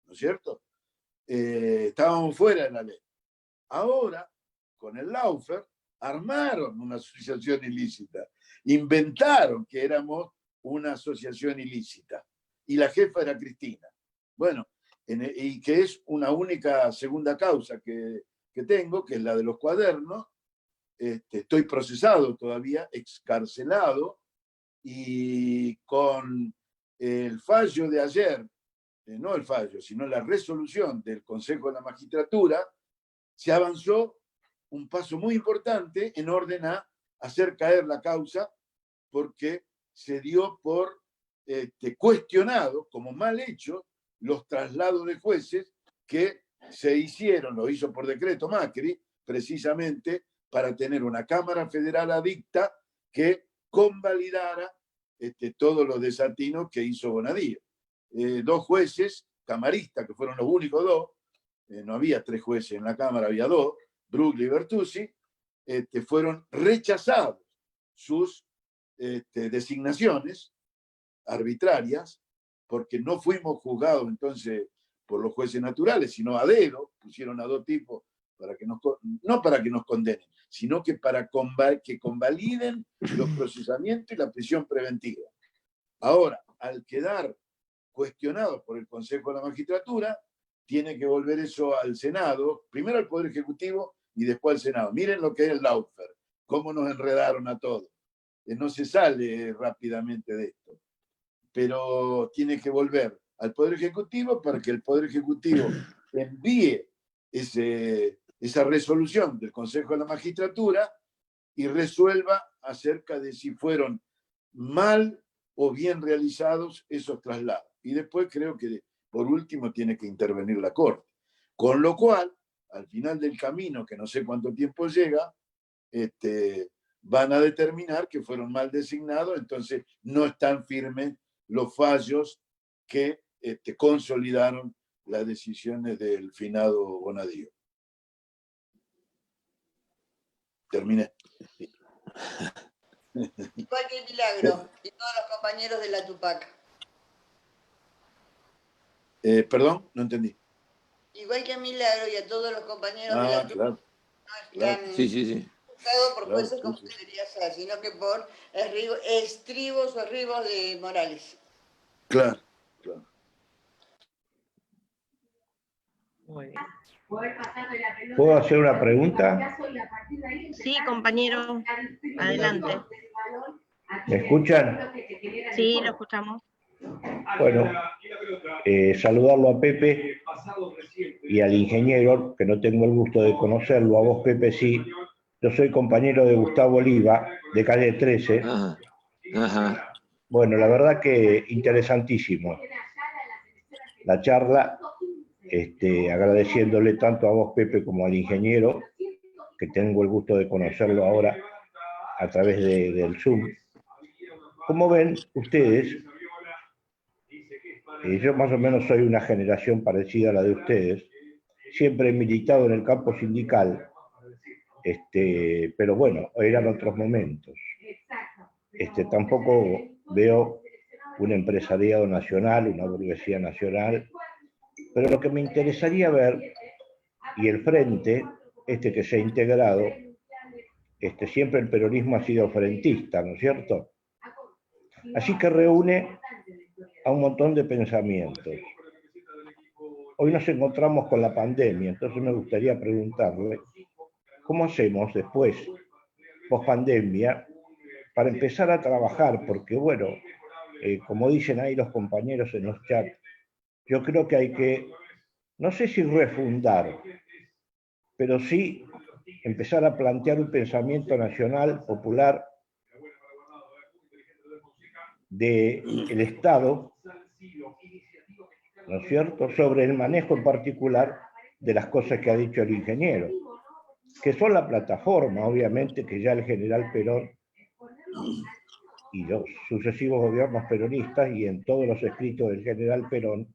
¿no es cierto? Estábamos fuera de la ley. Ahora, con el Lawfare, armaron una asociación ilícita, inventaron que éramos una asociación ilícita, y la jefa era Cristina. Bueno, y que es una única segunda causa que tengo, que es la de los cuadernos. Estoy procesado todavía, excarcelado, y con el fallo de ayer, no el fallo, sino la resolución del Consejo de la Magistratura, se avanzó un paso muy importante en orden a hacer caer la causa, porque se dio por cuestionado como mal hecho los traslados de jueces que se hicieron, lo hizo por decreto Macri, precisamente para tener una Cámara Federal adicta que convalidara todos los desatinos que hizo Bonadío. 2 jueces camaristas, que fueron los únicos 2, no había 3 jueces en la Cámara, había 2, Brugli y Bertuzzi, fueron rechazados sus designaciones arbitrarias, porque no fuimos juzgados entonces por los jueces naturales, sino a dedo, pusieron a 2 tipos para que no para que nos condenen, sino que para que convaliden los procesamientos y la prisión preventiva. Ahora, al quedar cuestionados por el Consejo de la Magistratura, tiene que volver eso al Senado, primero al Poder Ejecutivo y después al Senado. Miren lo que es el Lawfare, cómo nos enredaron a todos. No se sale rápidamente de esto, pero tiene que volver al Poder Ejecutivo para que el Poder Ejecutivo envíe esa resolución del Consejo de la Magistratura y resuelva acerca de si fueron mal o bien realizados esos traslados. Y después creo que, por último, tiene que intervenir la Corte. Con lo cual, al final del camino, que no sé cuánto tiempo llega, van a determinar que fueron mal designados, entonces no están firmes los fallos que consolidaron las decisiones del finado Bonadío. Terminé. Igual que Milagro y todos los compañeros de la Tupac. Perdón, no entendí. Igual que a Milagro y a todos los compañeros de la Tupac. Claro. No están Sí. por jueces como debería ser, sino que por estribos o arribos de Morales. Claro. Muy bien. ¿Puedo hacer una pregunta? Sí, compañero, adelante. ¿Me escuchan? Sí, lo escuchamos. Bueno, saludarlo a Pepe y al ingeniero, que no tengo el gusto de conocerlo, a vos, Pepe, sí. Yo soy compañero de Gustavo Oliva, de calle 13. Ajá. Bueno, la verdad que interesantísimo la charla, agradeciéndole tanto a vos, Pepe, como al ingeniero, que tengo el gusto de conocerlo ahora a través del Zoom. Como ven ustedes, yo más o menos soy una generación parecida a la de ustedes, siempre he militado en el campo sindical, pero bueno, eran otros momentos. Tampoco veo un empresariado nacional, una burguesía nacional, pero lo que me interesaría ver, y el frente, que se ha integrado, siempre el peronismo ha sido frentista, ¿no es cierto? Así que reúne a un montón de pensamientos. Hoy nos encontramos con la pandemia, entonces me gustaría preguntarle, ¿cómo hacemos después, post-pandemia, para empezar a trabajar? Porque, bueno, como dicen ahí los compañeros en los chats, yo creo que hay que, no sé si refundar, pero sí empezar a plantear un pensamiento nacional, popular, del Estado, ¿no es cierto?, sobre el manejo en particular de las cosas que ha dicho el ingeniero, que son la plataforma, obviamente, que ya el general Perón y los sucesivos gobiernos peronistas y en todos los escritos del general Perón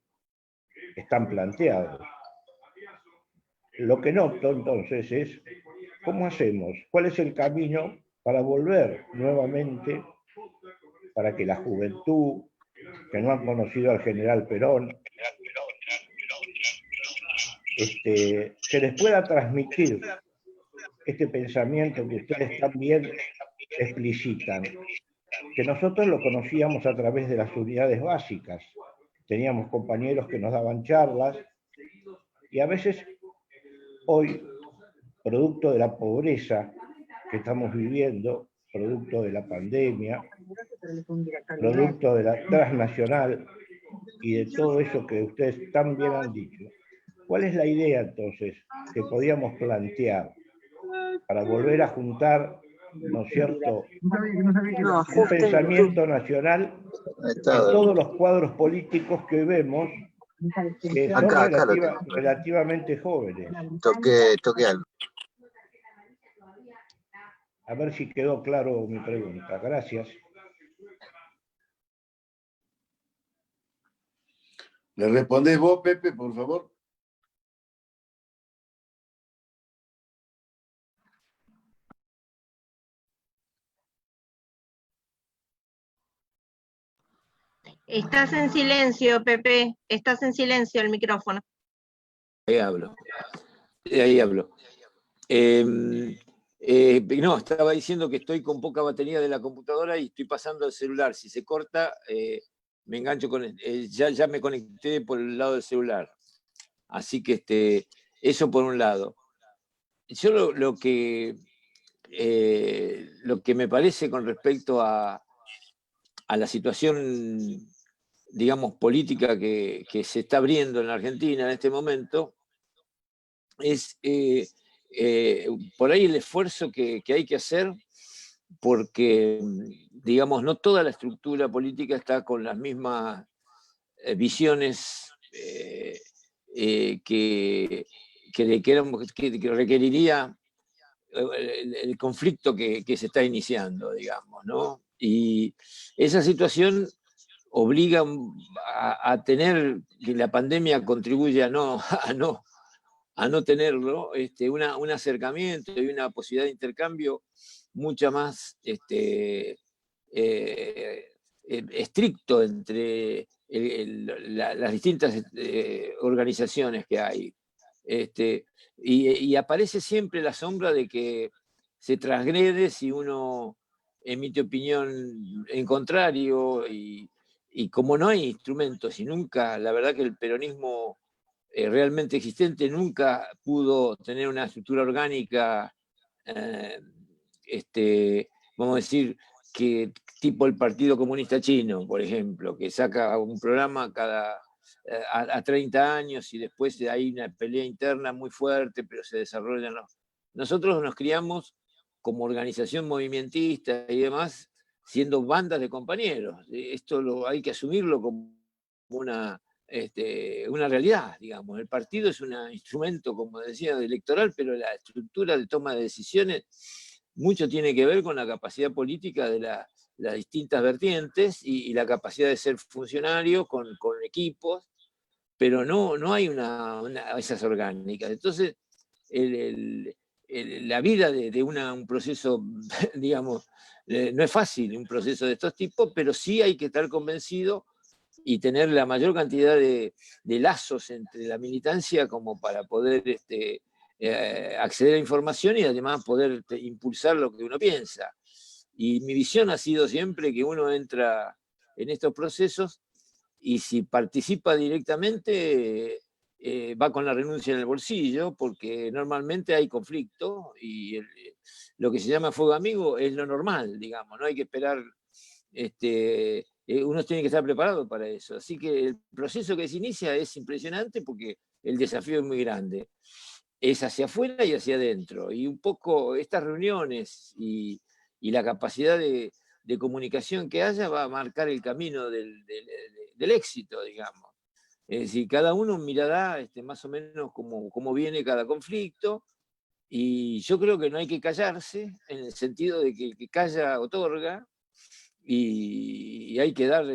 están planteados. Lo que noto entonces es, ¿cómo hacemos? ¿Cuál es el camino para volver nuevamente, para que la juventud que no ha conocido al general Perón, se les pueda transmitir este pensamiento que ustedes también explicitan, que nosotros lo conocíamos a través de las unidades básicas? Teníamos compañeros que nos daban charlas y a veces hoy, producto de la pobreza que estamos viviendo, producto de la pandemia, producto de la transnacional y de todo eso que ustedes tan bien han dicho, ¿cuál es la idea entonces que podíamos plantear para volver a juntar, ¿no es cierto?, un pensamiento nacional en todos los cuadros políticos que hoy vemos, que son relativamente jóvenes? Toque algo. A ver si quedó claro mi pregunta. Gracias. ¿Le respondés vos, Pepe, por favor? Estás en silencio, Pepe. Estás en silencio el micrófono. Ahí hablo. Ahí hablo. No, estaba diciendo que estoy con poca batería de la computadora y estoy pasando al celular. Si se corta, me engancho con... ya me conecté por el lado del celular. Así que eso por un lado. Yo lo que me parece con respecto a la situación, digamos, política que se está abriendo en la Argentina en este momento, es por ahí el esfuerzo que hay que hacer, porque, digamos, no toda la estructura política está con las mismas visiones que requeriría el conflicto que se está iniciando, digamos, ¿no? Y esa situación obliga a tener, que la pandemia contribuye a no tenerlo, un acercamiento y una posibilidad de intercambio mucho más estricto entre las distintas organizaciones que hay. Y aparece siempre la sombra de que se transgrede si uno emite opinión en contrario, y como no hay instrumentos, y nunca, la verdad que el peronismo realmente existente nunca pudo tener una estructura orgánica, vamos a decir, que tipo el Partido Comunista Chino, por ejemplo, que saca un programa a 30 años y después hay una pelea interna muy fuerte, pero se desarrollan Nosotros nos criamos como organización movimentista y demás, siendo bandas de compañeros. Esto hay que asumirlo como una realidad, digamos. El partido es un instrumento, como decía, electoral, pero la estructura de toma de decisiones mucho tiene que ver con la capacidad política de las distintas vertientes y la capacidad de ser funcionario con equipos, pero no hay esas orgánicas. Entonces, la vida de un proceso, digamos, no es fácil, un proceso de estos tipos, pero sí hay que estar convencido y tener la mayor cantidad de lazos entre la militancia como para poder acceder a información y además poder impulsar lo que uno piensa. Y mi visión ha sido siempre que uno entra en estos procesos y si participa directamente va con la renuncia en el bolsillo, porque normalmente hay conflicto y lo que se llama fuego amigo es lo normal, digamos, no hay que esperar, uno tiene que estar preparado para eso. Así que el proceso que se inicia es impresionante porque el desafío es muy grande. Es hacia afuera y hacia adentro. Y un poco estas reuniones y la capacidad de comunicación que haya va a marcar el camino del éxito, digamos. Es decir, cada uno mirará más o menos cómo viene cada conflicto, y yo creo que no hay que callarse, en el sentido de que el que calla otorga, y hay que dar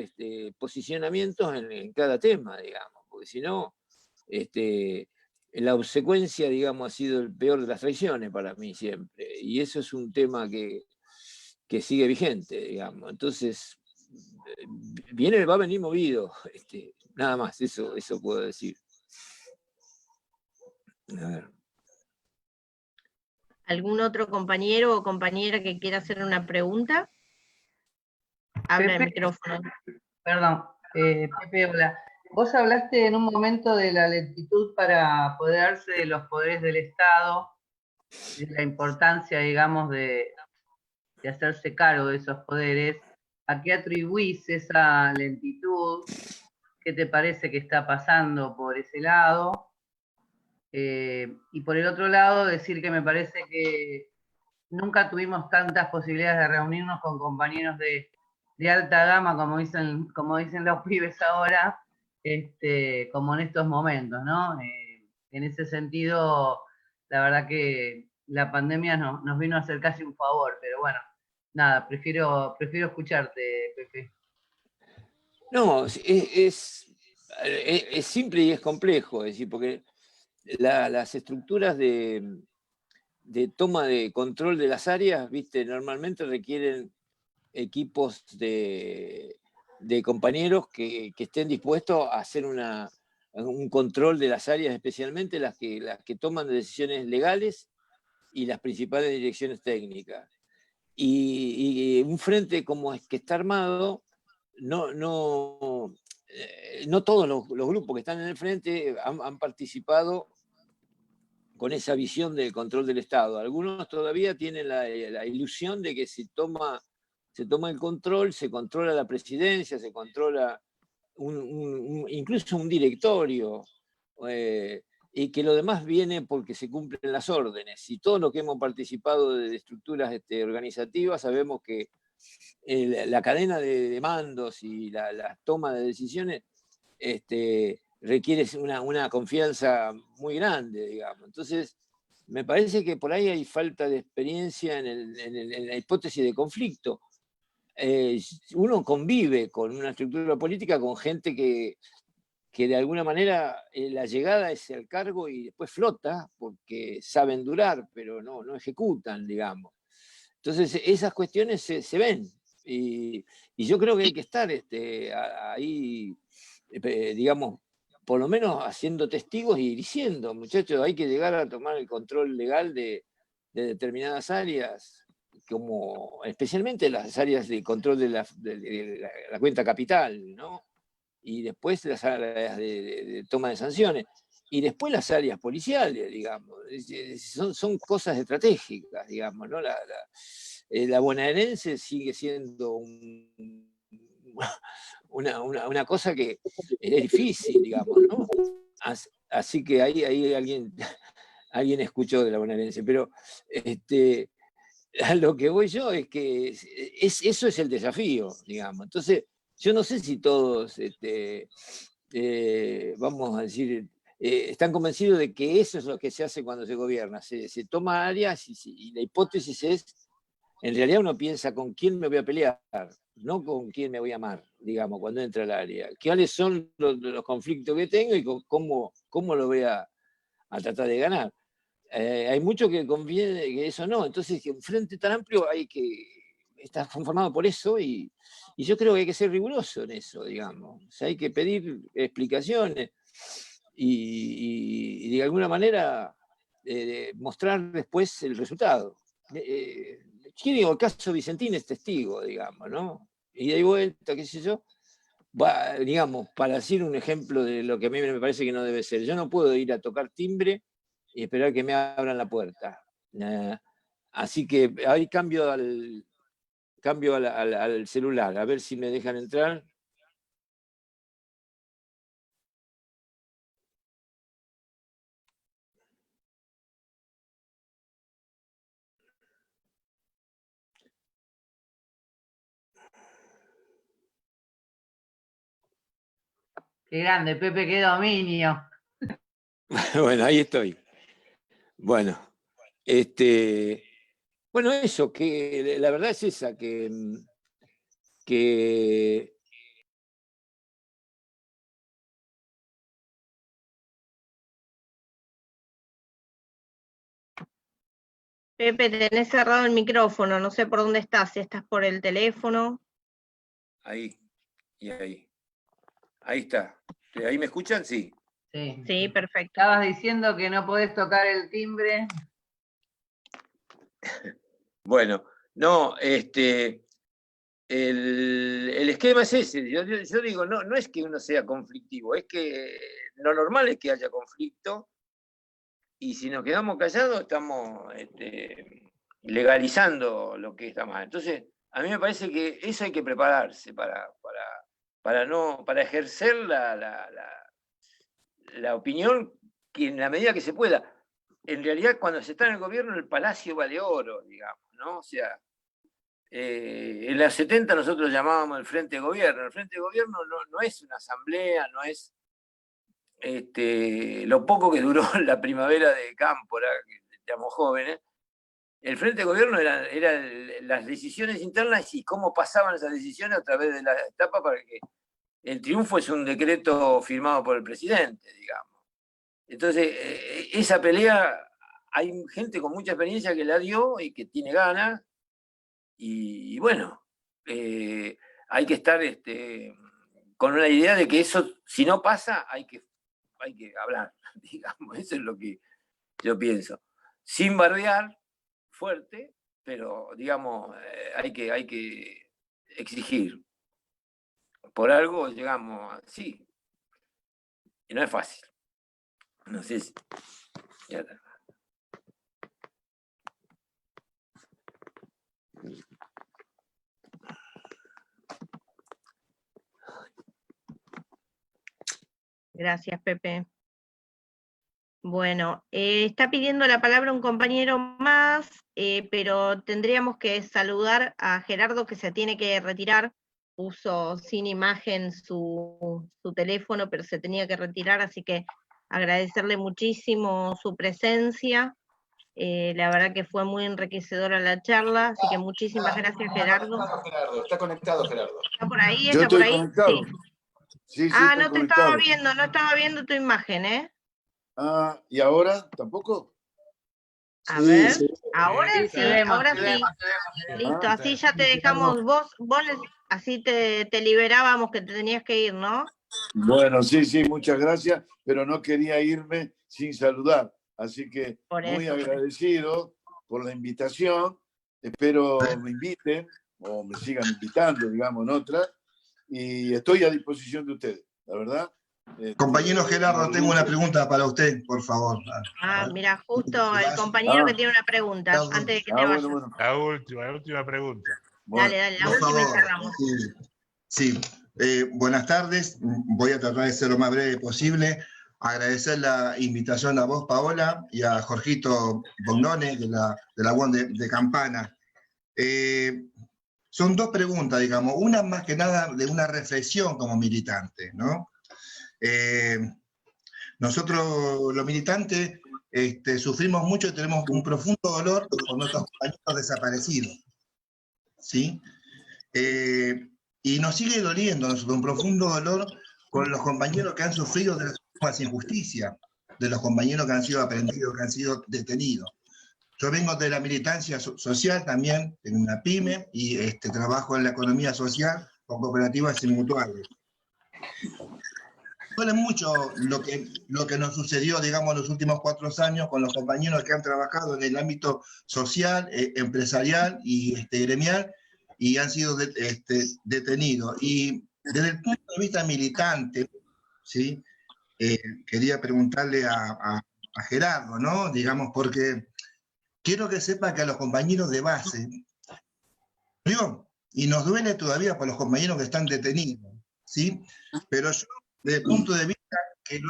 posicionamientos en cada tema, digamos, porque si no, la obsecuencia, digamos, ha sido el peor de las traiciones para mí siempre, y eso es un tema que sigue vigente, digamos. Entonces, va a venir movido, nada más, eso puedo decir. A ver. ¿Algún otro compañero o compañera que quiera hacer una pregunta? Habla el micrófono. Perdón, Pepe, hola. Vos hablaste en un momento de la lentitud para apoderarse de los poderes del Estado, de la importancia, digamos, de hacerse cargo de esos poderes. ¿A qué atribuís esa lentitud? ¿Qué te parece que está pasando por ese lado? Y por el otro lado, decir que me parece que nunca tuvimos tantas posibilidades de reunirnos con compañeros de alta gama, como dicen los pibes ahora, como en estos momentos, ¿no? En ese sentido, la verdad que la pandemia nos vino a hacer casi un favor, pero bueno, nada, prefiero escucharte, Pepe. No, es simple y es complejo, es decir, porque las estructuras de toma de control de las áreas, viste, normalmente requieren equipos de compañeros que estén dispuestos a hacer un control de las áreas, especialmente las que toman decisiones legales y las principales direcciones técnicas. Y un frente como es que está armado, no todos los grupos que están en el frente han participado con esa visión del control del Estado. Algunos todavía tienen la ilusión de que se toma el control, se controla la presidencia, se controla incluso un directorio, y que lo demás viene porque se cumplen las órdenes. Y todos los que hemos participado de estructuras organizativas sabemos que la cadena de mandos y la toma de decisiones requiere una confianza muy grande, digamos. Entonces, me parece que por ahí hay falta de experiencia en la hipótesis de conflicto. Uno convive con una estructura política con gente que de alguna manera la llegada es al cargo y después flota porque saben durar, pero no ejecutan, digamos. Entonces, esas cuestiones se ven. Y yo creo que hay que estar ahí, digamos, por lo menos haciendo testigos y diciendo, muchachos, hay que llegar a tomar el control legal de determinadas áreas, como especialmente las áreas de control de la cuenta capital, ¿no? Y después las áreas de toma de sanciones, y después las áreas policiales, digamos. Son cosas estratégicas, digamos, ¿no? La bonaerense sigue siendo una cosa que es difícil, digamos, ¿no? Así que ahí alguien escuchó de la bonaerense, pero a lo que voy yo es que eso es el desafío, digamos. Entonces, yo no sé si todos, vamos a decir, están convencidos de que eso es lo que se hace cuando se gobierna. Se toma áreas y la hipótesis es, en realidad uno piensa con quién me voy a pelear, no con quién me voy a amar, digamos, cuando entra al área. ¿Cuáles son los conflictos que tengo y cómo lo voy a tratar de ganar? Hay mucho que conviene que eso no. Entonces, un frente tan amplio está conformado por eso y yo creo que hay que ser riguroso en eso, digamos. O sea, hay que pedir explicaciones y de alguna manera mostrar después el resultado. El caso Vicentín es testigo, digamos, ¿no? Y de ahí vuelta, qué sé yo. Digamos, para decir un ejemplo de lo que a mí me parece que no debe ser. Yo no puedo ir a tocar timbre y esperar que me abran la puerta. Así que ahí cambio al celular, a ver si me dejan entrar. Qué grande, Pepe, qué dominio. Bueno, ahí estoy. Bueno, bueno, eso, que la verdad es esa, que Pepe, tenés cerrado el micrófono, no sé por dónde estás, si estás por el teléfono. Ahí, y ahí. Ahí está. ¿Ahí me escuchan? Sí. Sí, perfecto. Estabas diciendo que no podés tocar el timbre. Bueno, no, el esquema es ese. Yo digo, no es que uno sea conflictivo, es que lo normal es que haya conflicto, y si nos quedamos callados estamos legalizando lo que está mal. Entonces, a mí me parece que eso hay que prepararse para ejercer la opinión que en la medida que se pueda. En realidad, cuando se está en el gobierno, el palacio vale oro, digamos, ¿no? O sea, en los 70 nosotros llamábamos el Frente de Gobierno. El Frente de Gobierno no es una asamblea, no es lo poco que duró la primavera de Cámpora, que éramos jóvenes, el frente de gobierno eran las decisiones internas y cómo pasaban esas decisiones a través de la etapa para que el triunfo es un decreto firmado por el presidente, digamos. Entonces, esa pelea, hay gente con mucha experiencia que la dio y que tiene ganas, y bueno, hay que estar con la idea de que eso, si no pasa, hay que hablar, digamos, eso es lo que yo pienso. Sin bardear fuerte, pero digamos, hay que exigir. Por algo llegamos así. Y no es fácil. No sé si... Ya está. Gracias, Pepe. Bueno, está pidiendo la palabra un compañero más, pero tendríamos que saludar a Gerardo, que se tiene que retirar. Puso sin imagen su teléfono, pero se tenía que retirar, así que agradecerle muchísimo su presencia. La verdad que fue muy enriquecedora la charla, así que muchísimas gracias, Gerardo. Está conectado, Gerardo. ¿Está por ahí? Yo ¿Está por estoy ahí? conectado. Sí. Sí, Ah, estoy no te estaba conectado. viendo, no estaba viendo tu imagen, ¿eh? Ah, ¿y ahora tampoco? A ver, ahora Sí, sí, te vemos, ahora te sí. vemos. Listo, así ya te dejamos, vos así te liberábamos que te tenías que ir, ¿no? Bueno, sí, muchas gracias, pero no quería irme sin saludar. Así que Por muy eso. agradecido por la invitación. Espero me inviten o me sigan invitando, digamos, en otra. Y estoy a disposición de ustedes, la verdad. Compañero Gerardo, tengo una pregunta para usted, por favor. Mira, justo el compañero que tiene una pregunta, antes de que te vayas. Bueno. La última pregunta. Dale, la por última y favor. cerramos. Sí. Buenas tardes. Voy a tratar de ser lo más breve posible. Agradecer la invitación a vos, Paola, y a Jorgito Bondone, de la UON de Campana. Son dos preguntas, digamos. Una más que nada de una reflexión como militante, ¿no? Nosotros, los militantes, sufrimos mucho y tenemos un profundo dolor por nuestros compañeros desaparecidos, ¿sí? Y nos sigue doliendo nosotros un profundo dolor con los compañeros que han sufrido de las últimas injusticias, de los compañeros que han sido aprendidos, que han sido detenidos. Yo vengo de la militancia social también, en una pyme, y trabajo en la economía social con cooperativas y mutuales. Duele mucho lo que nos sucedió, digamos, en los últimos 4 años con los compañeros que han trabajado en el ámbito social, empresarial y gremial, y han sido detenidos. Y desde el punto de vista militante, ¿sí? Quería preguntarle a Gerardo, ¿no? Digamos, porque quiero que sepa que a los compañeros de base, y nos duele todavía por los compañeros que están detenidos, ¿sí? Pero yo, desde el punto de vista que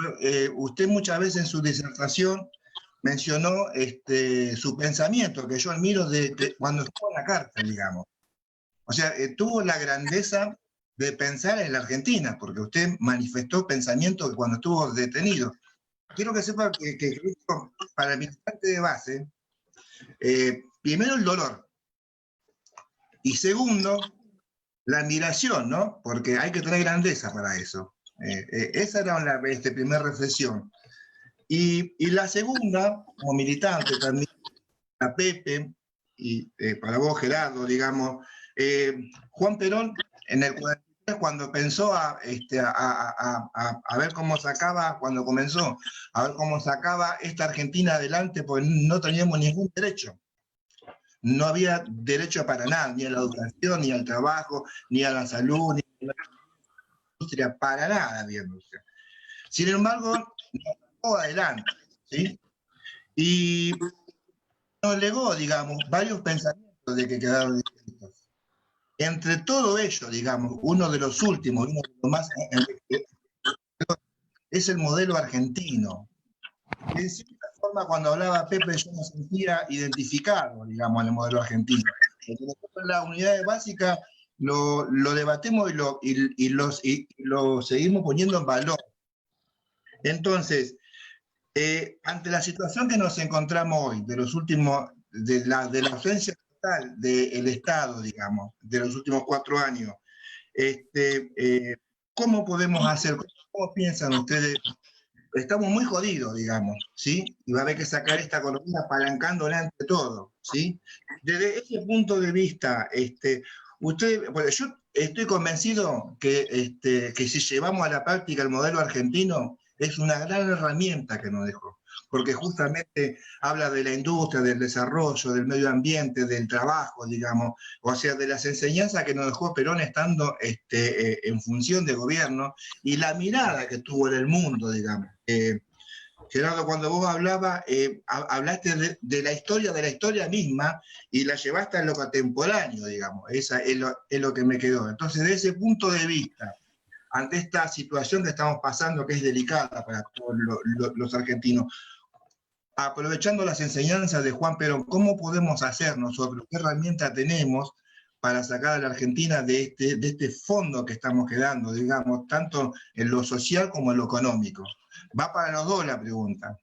usted muchas veces en su disertación mencionó su pensamiento, que yo admiro de cuando estuvo en la cárcel, digamos. O sea, tuvo la grandeza de pensar en la Argentina, porque usted manifestó pensamiento cuando estuvo detenido. Quiero que sepa que para el militante de base, primero el dolor, y segundo, la admiración, ¿no? Porque hay que tener grandeza para eso. Esa era la primera reflexión. Y la segunda, como militante también, a Pepe, y para vos, Gerardo, digamos, Juan Perón, en el 43, cuando pensó a ver cómo sacaba, cuando comenzó, a ver cómo sacaba esta Argentina adelante, porque no teníamos ningún derecho. No había derecho para nada, ni a la educación, ni al trabajo, ni a la salud, ni a la industria, para nada había industria. Sin embargo, nos sacó adelante, ¿sí? Y nos legó, digamos, varios pensamientos de que quedaron escritos. Entre todo ello, digamos, uno de los últimos, uno de los más es el modelo argentino. De cierta forma, cuando hablaba Pepe, yo me sentía identificado, digamos, en el modelo argentino. Porque nosotros en las unidades básicas lo debatimos y lo seguimos poniendo en valor. Entonces, ante la situación que nos encontramos hoy, de los últimos de la ausencia total del Estado, digamos, de los últimos 4 años, ¿cómo podemos hacer? ¿Cómo piensan ustedes? Estamos muy jodidos, digamos, ¿sí? Y va a haber que sacar esta economía apalancándola ante todo, ¿sí? Desde ese punto de vista, bueno, yo estoy convencido que si llevamos a la práctica el modelo argentino, es una gran herramienta que nos dejó, porque justamente habla de la industria, del desarrollo, del medio ambiente, del trabajo, digamos, o sea, de las enseñanzas que nos dejó Perón estando en función de gobierno, y la mirada que tuvo en el mundo, digamos. Gerardo, cuando vos hablaste de la historia misma, y la llevaste a lo contemporáneo, digamos, esa es lo que me quedó. Entonces, de ese punto de vista, ante esta situación que estamos pasando, que es delicada para todos los argentinos, aprovechando las enseñanzas de Juan Perón, ¿cómo podemos hacer nosotros? ¿Qué herramienta tenemos para sacar a la Argentina de este fondo que estamos quedando, digamos, tanto en lo social como en lo económico? Va para los dos la pregunta.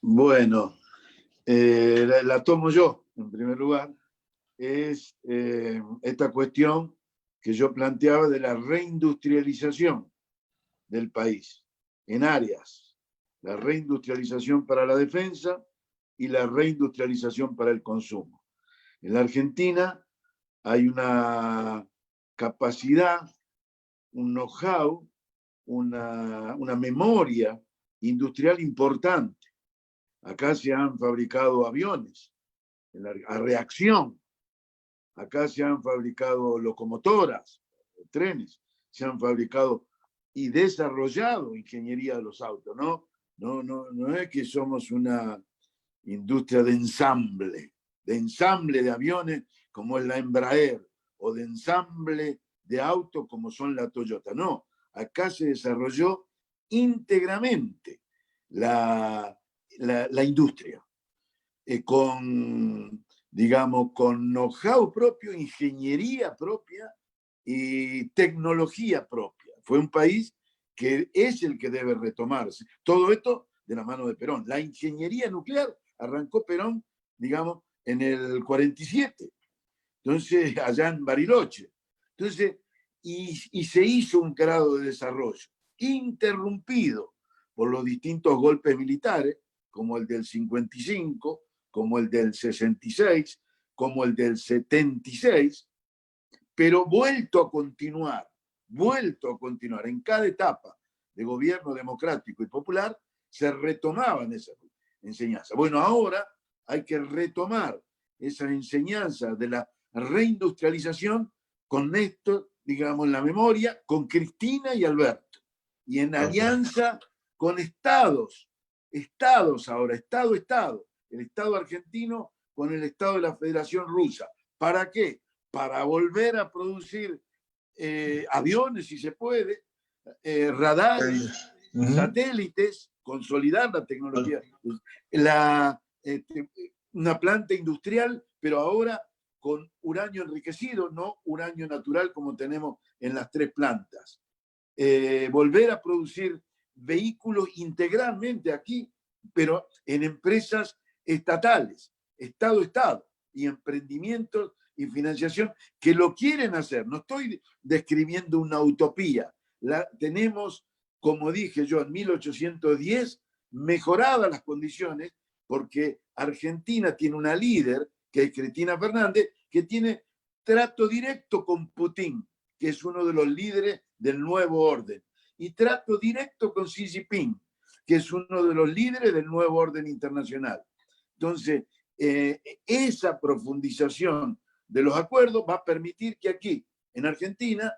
Bueno, la tomo yo, en primer lugar. Es esta cuestión que yo planteaba de la reindustrialización del país en áreas. La reindustrialización para la defensa y la reindustrialización para el consumo. En la Argentina hay una capacidad, un know-how, una memoria industrial importante. Acá se han fabricado aviones a reacción. Acá se han fabricado locomotoras, trenes, se han fabricado y desarrollado ingeniería de los autos, ¿no? No es que somos una industria de ensamble de aviones como es la Embraer, o de ensamble de autos como son la Toyota. No, acá se desarrolló íntegramente la industria, con know-how propio, ingeniería propia y tecnología propia. Fue un país que es el que debe retomarse. Todo esto de la mano de Perón. La ingeniería nuclear arrancó Perón, digamos, en el 47. Entonces, allá en Bariloche. Entonces, y se hizo un grado de desarrollo interrumpido por los distintos golpes militares, como el del 55, como el del 66, como el del 76, pero vuelto a continuar en cada etapa de gobierno democrático y popular, se retomaban esas enseñanzas. Bueno, ahora hay que retomar esas enseñanzas de la reindustrialización con esto, digamos, en la memoria, con Cristina y Alberto, y en alianza con estados ahora, Estado, el Estado argentino con el Estado de la Federación Rusa. ¿Para qué? Para volver a producir aviones, si se puede, radares, satélites, consolidar la tecnología, una planta industrial, pero ahora con uranio enriquecido, no uranio natural como tenemos en las 3 plantas. Volver a producir vehículos integralmente aquí, pero en empresas estatales, Estado, y emprendimientos y financiación que lo quieren hacer. No estoy describiendo una utopía. Tenemos, como dije yo, en 1810, mejoradas las condiciones, porque Argentina tiene una líder, que es Cristina Fernández, que tiene trato directo con Putin, que es uno de los líderes del nuevo orden, y trato directo con Xi Jinping, que es uno de los líderes del nuevo orden internacional. Entonces, esa profundización de los acuerdos va a permitir que aquí, en Argentina,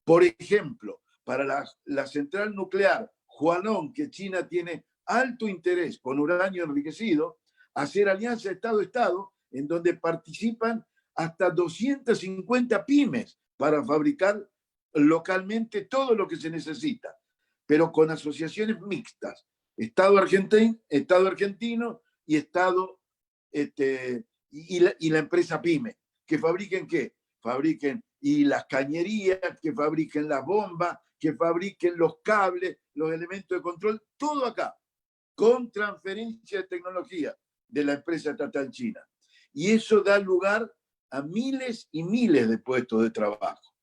por ejemplo, para la central nuclear Hualong, que China tiene alto interés con uranio enriquecido, hacer alianza Estado-Estado, en donde participan hasta 250 pymes para fabricar localmente todo lo que se necesita, pero con asociaciones mixtas, Estado argentino y Estado y la empresa pyme, que fabriquen ¿qué? Fabriquen y las cañerías, que fabriquen las bombas, que fabriquen los cables, los elementos de control, todo acá, con transferencia de tecnología de la empresa estatal china. Y eso da lugar a miles y miles de puestos de trabajo.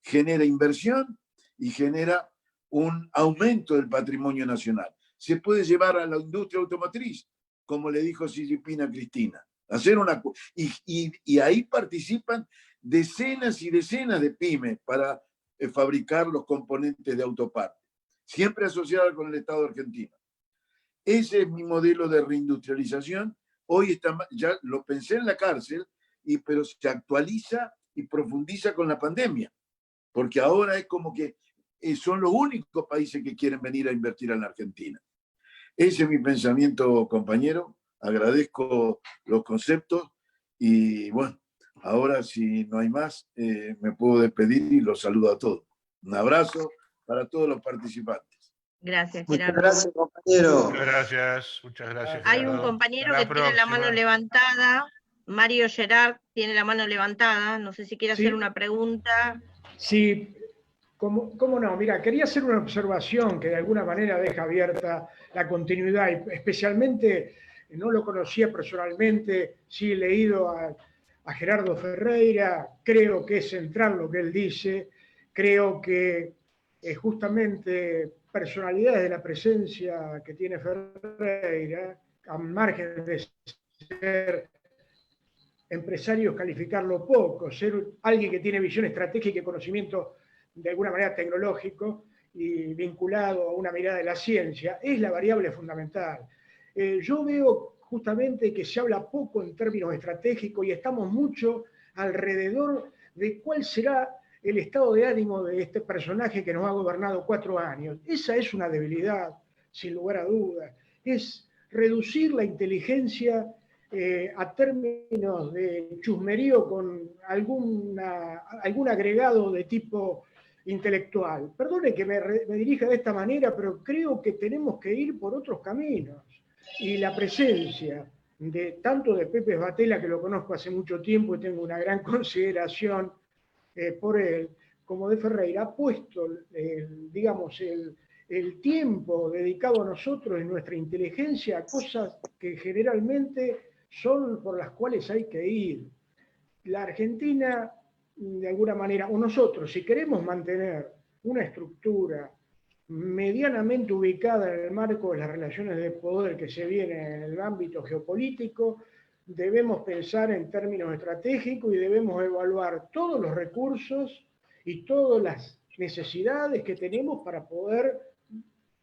Genera inversión y genera un aumento del patrimonio nacional. Se puede llevar a la industria automotriz, como le dijo Xi Jinping a Cristina. Y ahí participan decenas y decenas de pymes para fabricar los componentes de autopartes, siempre asociada con el Estado argentino. Ese es mi modelo de reindustrialización. Hoy está, ya lo pensé en la cárcel, pero se actualiza y profundiza con la pandemia, porque ahora es como que son los únicos países que quieren venir a invertir en la Argentina. Ese es mi pensamiento, compañero. Agradezco los conceptos y bueno, ahora si no hay más, me puedo despedir y los saludo a todos. Un abrazo para todos los participantes. Gracias, Muchas Gerardo. gracias, compañero. Muchas gracias. Hay un Gerardo. compañero Hasta que tiene la mano próxima. levantada. Mario Gerard tiene la mano levantada. No sé si quiere hacer una pregunta. Sí, ¿cómo no? Mira, quería hacer una observación que de alguna manera deja abierta la continuidad, y especialmente, no lo conocía personalmente, sí he leído a Gerardo Ferreira, creo que es central lo que él dice, creo que justamente personalidades de la presencia que tiene Ferreira, a margen de ser empresarios calificarlo poco, ser alguien que tiene visión estratégica y conocimiento de alguna manera tecnológico y vinculado a una mirada de la ciencia, es la variable fundamental. Yo veo justamente que se habla poco en términos estratégicos y estamos mucho alrededor de cuál será el estado de ánimo de este personaje que nos ha gobernado 4 años. Esa es una debilidad, sin lugar a dudas. Es reducir la inteligencia a términos de chusmerío con algún agregado de tipo intelectual. Perdone que me dirija de esta manera, pero creo que tenemos que ir por otros caminos. Y la presencia tanto de Pepe Svatella, que lo conozco hace mucho tiempo y tengo una gran consideración por él, como de Ferreira, ha puesto, digamos, el tiempo dedicado a nosotros en nuestra inteligencia a cosas que generalmente son por las cuales hay que ir. La Argentina, de alguna manera, o nosotros, si queremos mantener una estructura medianamente ubicada en el marco de las relaciones de poder que se vienen en el ámbito geopolítico, debemos pensar en términos estratégicos y debemos evaluar todos los recursos y todas las necesidades que tenemos para poder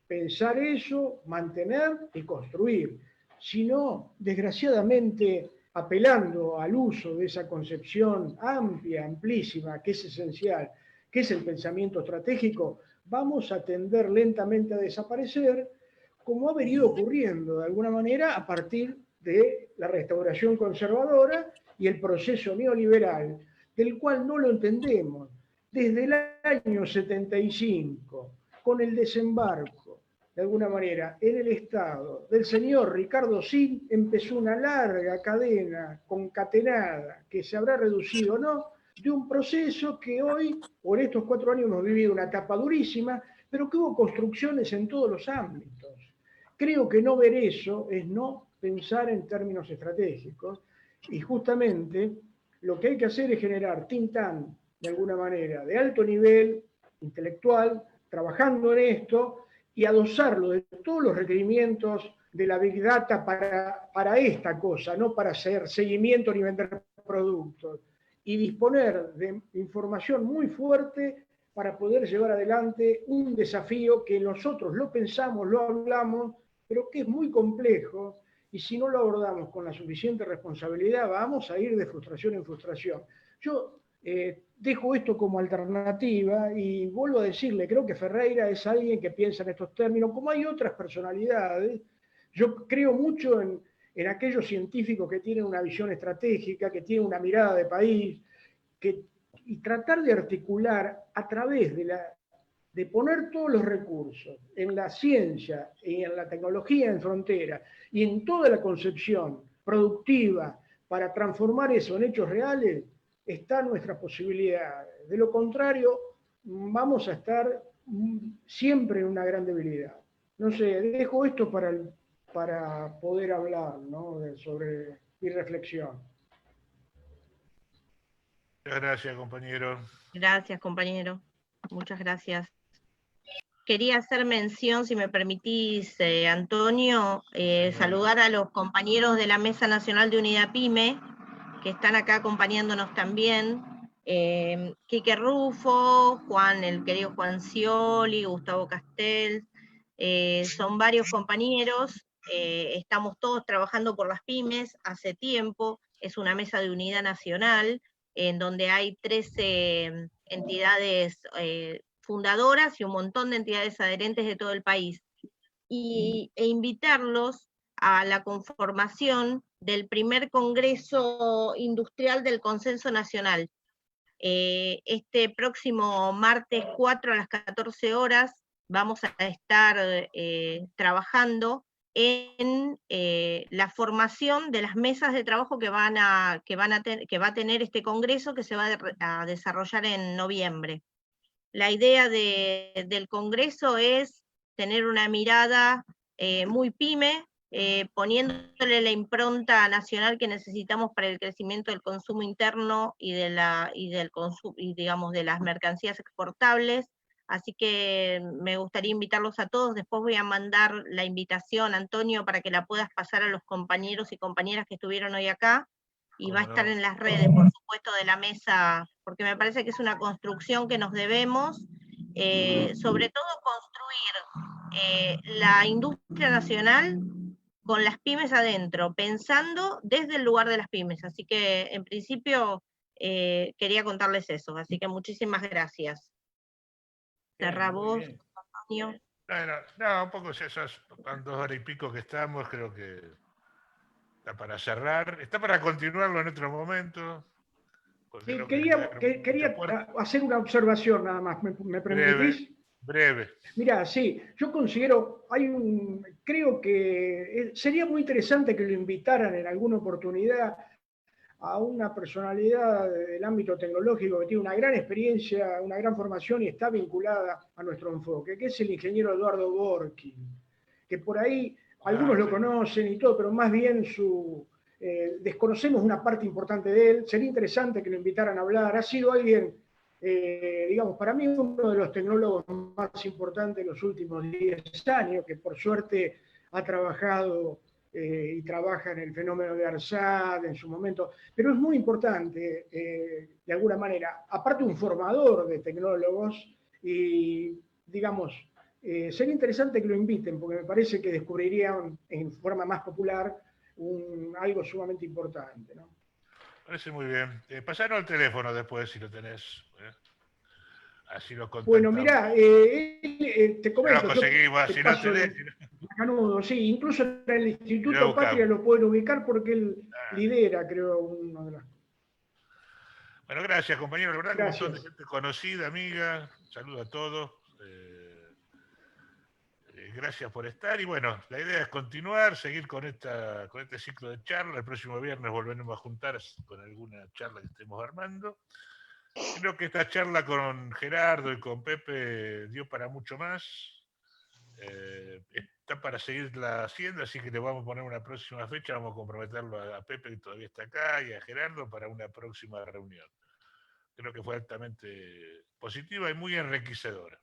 pensar eso, mantener y construir. Si no, desgraciadamente, apelando al uso de esa concepción amplia, amplísima, que es esencial, que es el pensamiento estratégico, vamos a tender lentamente a desaparecer, como ha venido ocurriendo de alguna manera a partir de la restauración conservadora y el proceso neoliberal, del cual no lo entendemos. Desde el año 75, con el desembarco, de alguna manera, en el Estado del señor Ricardo Sim, empezó una larga cadena concatenada, que se habrá reducido o no, de un proceso que hoy, por estos 4 años, hemos vivido una etapa durísima, pero que hubo construcciones en todos los ámbitos. Creo que no ver eso es no pensar en términos estratégicos, y justamente lo que hay que hacer es generar think tank, de alguna manera, de alto nivel intelectual, trabajando en esto, y adosarlo de todos los requerimientos de la Big Data para esta cosa, no para hacer seguimiento ni vender productos, y disponer de información muy fuerte para poder llevar adelante un desafío que nosotros lo pensamos, lo hablamos, pero que es muy complejo, y si no lo abordamos con la suficiente responsabilidad, vamos a ir de frustración en frustración. Yo dejo esto como alternativa y vuelvo a decirle, creo que Ferreira es alguien que piensa en estos términos, como hay otras personalidades. Yo creo mucho en aquellos científicos que tienen una visión estratégica, que tienen una mirada de país, y tratar de articular a través de poner todos los recursos en la ciencia y en la tecnología en frontera y en toda la concepción productiva para transformar eso en hechos reales, está nuestra posibilidad. De lo contrario, vamos a estar siempre en una gran debilidad. No sé, dejo esto para para poder hablar, ¿no? Sobre mi reflexión. Muchas gracias, compañero. Gracias, compañero. Muchas gracias. Quería hacer mención, si me permitís, Antonio, saludar a los compañeros de la Mesa Nacional de Unidad PYME, que están acá acompañándonos también. Quique Rufo, el querido Juan Scioli, Gustavo Castel, son varios compañeros, estamos todos trabajando por las pymes hace tiempo, es una mesa de unidad nacional, en donde hay 13 entidades fundadoras y un montón de entidades adherentes de todo el país, e invitarlos a la conformación del primer Congreso Industrial del Consenso Nacional. Este próximo martes 4 a las 14 horas vamos a estar trabajando en la formación de las mesas de trabajo que va a tener este congreso, que se va a desarrollar en noviembre. La idea del congreso es tener una mirada muy pyme, poniéndole la impronta nacional que necesitamos para el crecimiento del consumo interno y de las mercancías exportables. Así que me gustaría invitarlos a todos. Después voy a mandar la invitación, Antonio, para que la puedas pasar a los compañeros y compañeras que estuvieron hoy acá, y va a estar en las redes, por supuesto, de la mesa, porque me parece que es una construcción que nos debemos, sobre todo construir la industria nacional con las pymes adentro, pensando desde el lugar de las pymes. Así que, en principio, quería contarles eso. Así que muchísimas gracias. Cerrá vos, Antonio. No, un poco esas 2 horas y pico que estamos, creo que está para cerrar, está para continuarlo en otro momento. Sí, quería hacer una observación nada más, ¿me permitís? Breve. Mira, sí, yo considero, creo que sería muy interesante que lo invitaran en alguna oportunidad a una personalidad del ámbito tecnológico que tiene una gran experiencia, una gran formación y está vinculada a nuestro enfoque, que es el ingeniero Eduardo Borkin, que por ahí algunos lo conocen y todo, pero más bien desconocemos una parte importante de él. Sería interesante que lo invitaran a hablar. Ha sido alguien, digamos, para mí uno de los tecnólogos más importantes de los últimos 10 años, que por suerte ha trabajado y trabaja en el fenómeno de ARSAT en su momento, pero es muy importante, de alguna manera, aparte un formador de tecnólogos, y digamos, sería interesante que lo inviten, porque me parece que descubrirían en forma más popular algo sumamente importante, ¿no? Parece muy bien. Pasaron el teléfono después, si lo tenés. Así lo contactamos. Bueno, mirá, te comento. Lo conseguimos, si no tenés. Canudo, sí, incluso en el Instituto Patria lo pueden ubicar porque él lidera, creo, uno de los... Bueno, gracias, compañero. La verdad que un Gracias. montón de gente conocida, amiga. Saludo a todos. Gracias por estar. Y bueno, la idea es continuar, seguir con este ciclo de charla. El próximo viernes volveremos a juntar con alguna charla que estemos armando. Creo que esta charla con Gerardo y con Pepe dio para mucho más. Está para seguirla haciendo, así que le vamos a poner una próxima fecha. Vamos a comprometerlo a Pepe, que todavía está acá, y a Gerardo para una próxima reunión. Creo que fue altamente positiva y muy enriquecedora.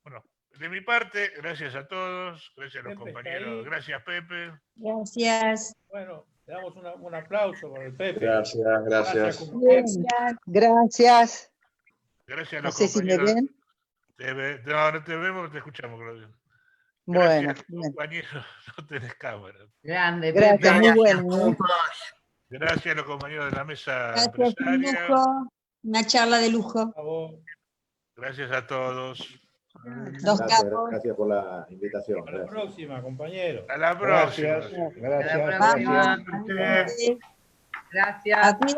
Bueno, de mi parte, gracias a todos, gracias a los compañeros, gracias Pepe. Gracias. Bueno, le damos un aplauso por el Pepe. Gracias. Gracias. Gracias a No los sé si me compañeros. ven. No te vemos, te escuchamos, Claudio. Bueno, Gracias, compañeros, no tenés cámara. Grande, gracias, Pepe. muy bueno. Gracias a los compañeros de la mesa Gracias, un empresaria. lujo. Una charla de lujo. Gracias a todos. Gracias por la invitación. Hasta la próxima, compañero. A la próxima. Gracias. Hasta la próxima. Gracias.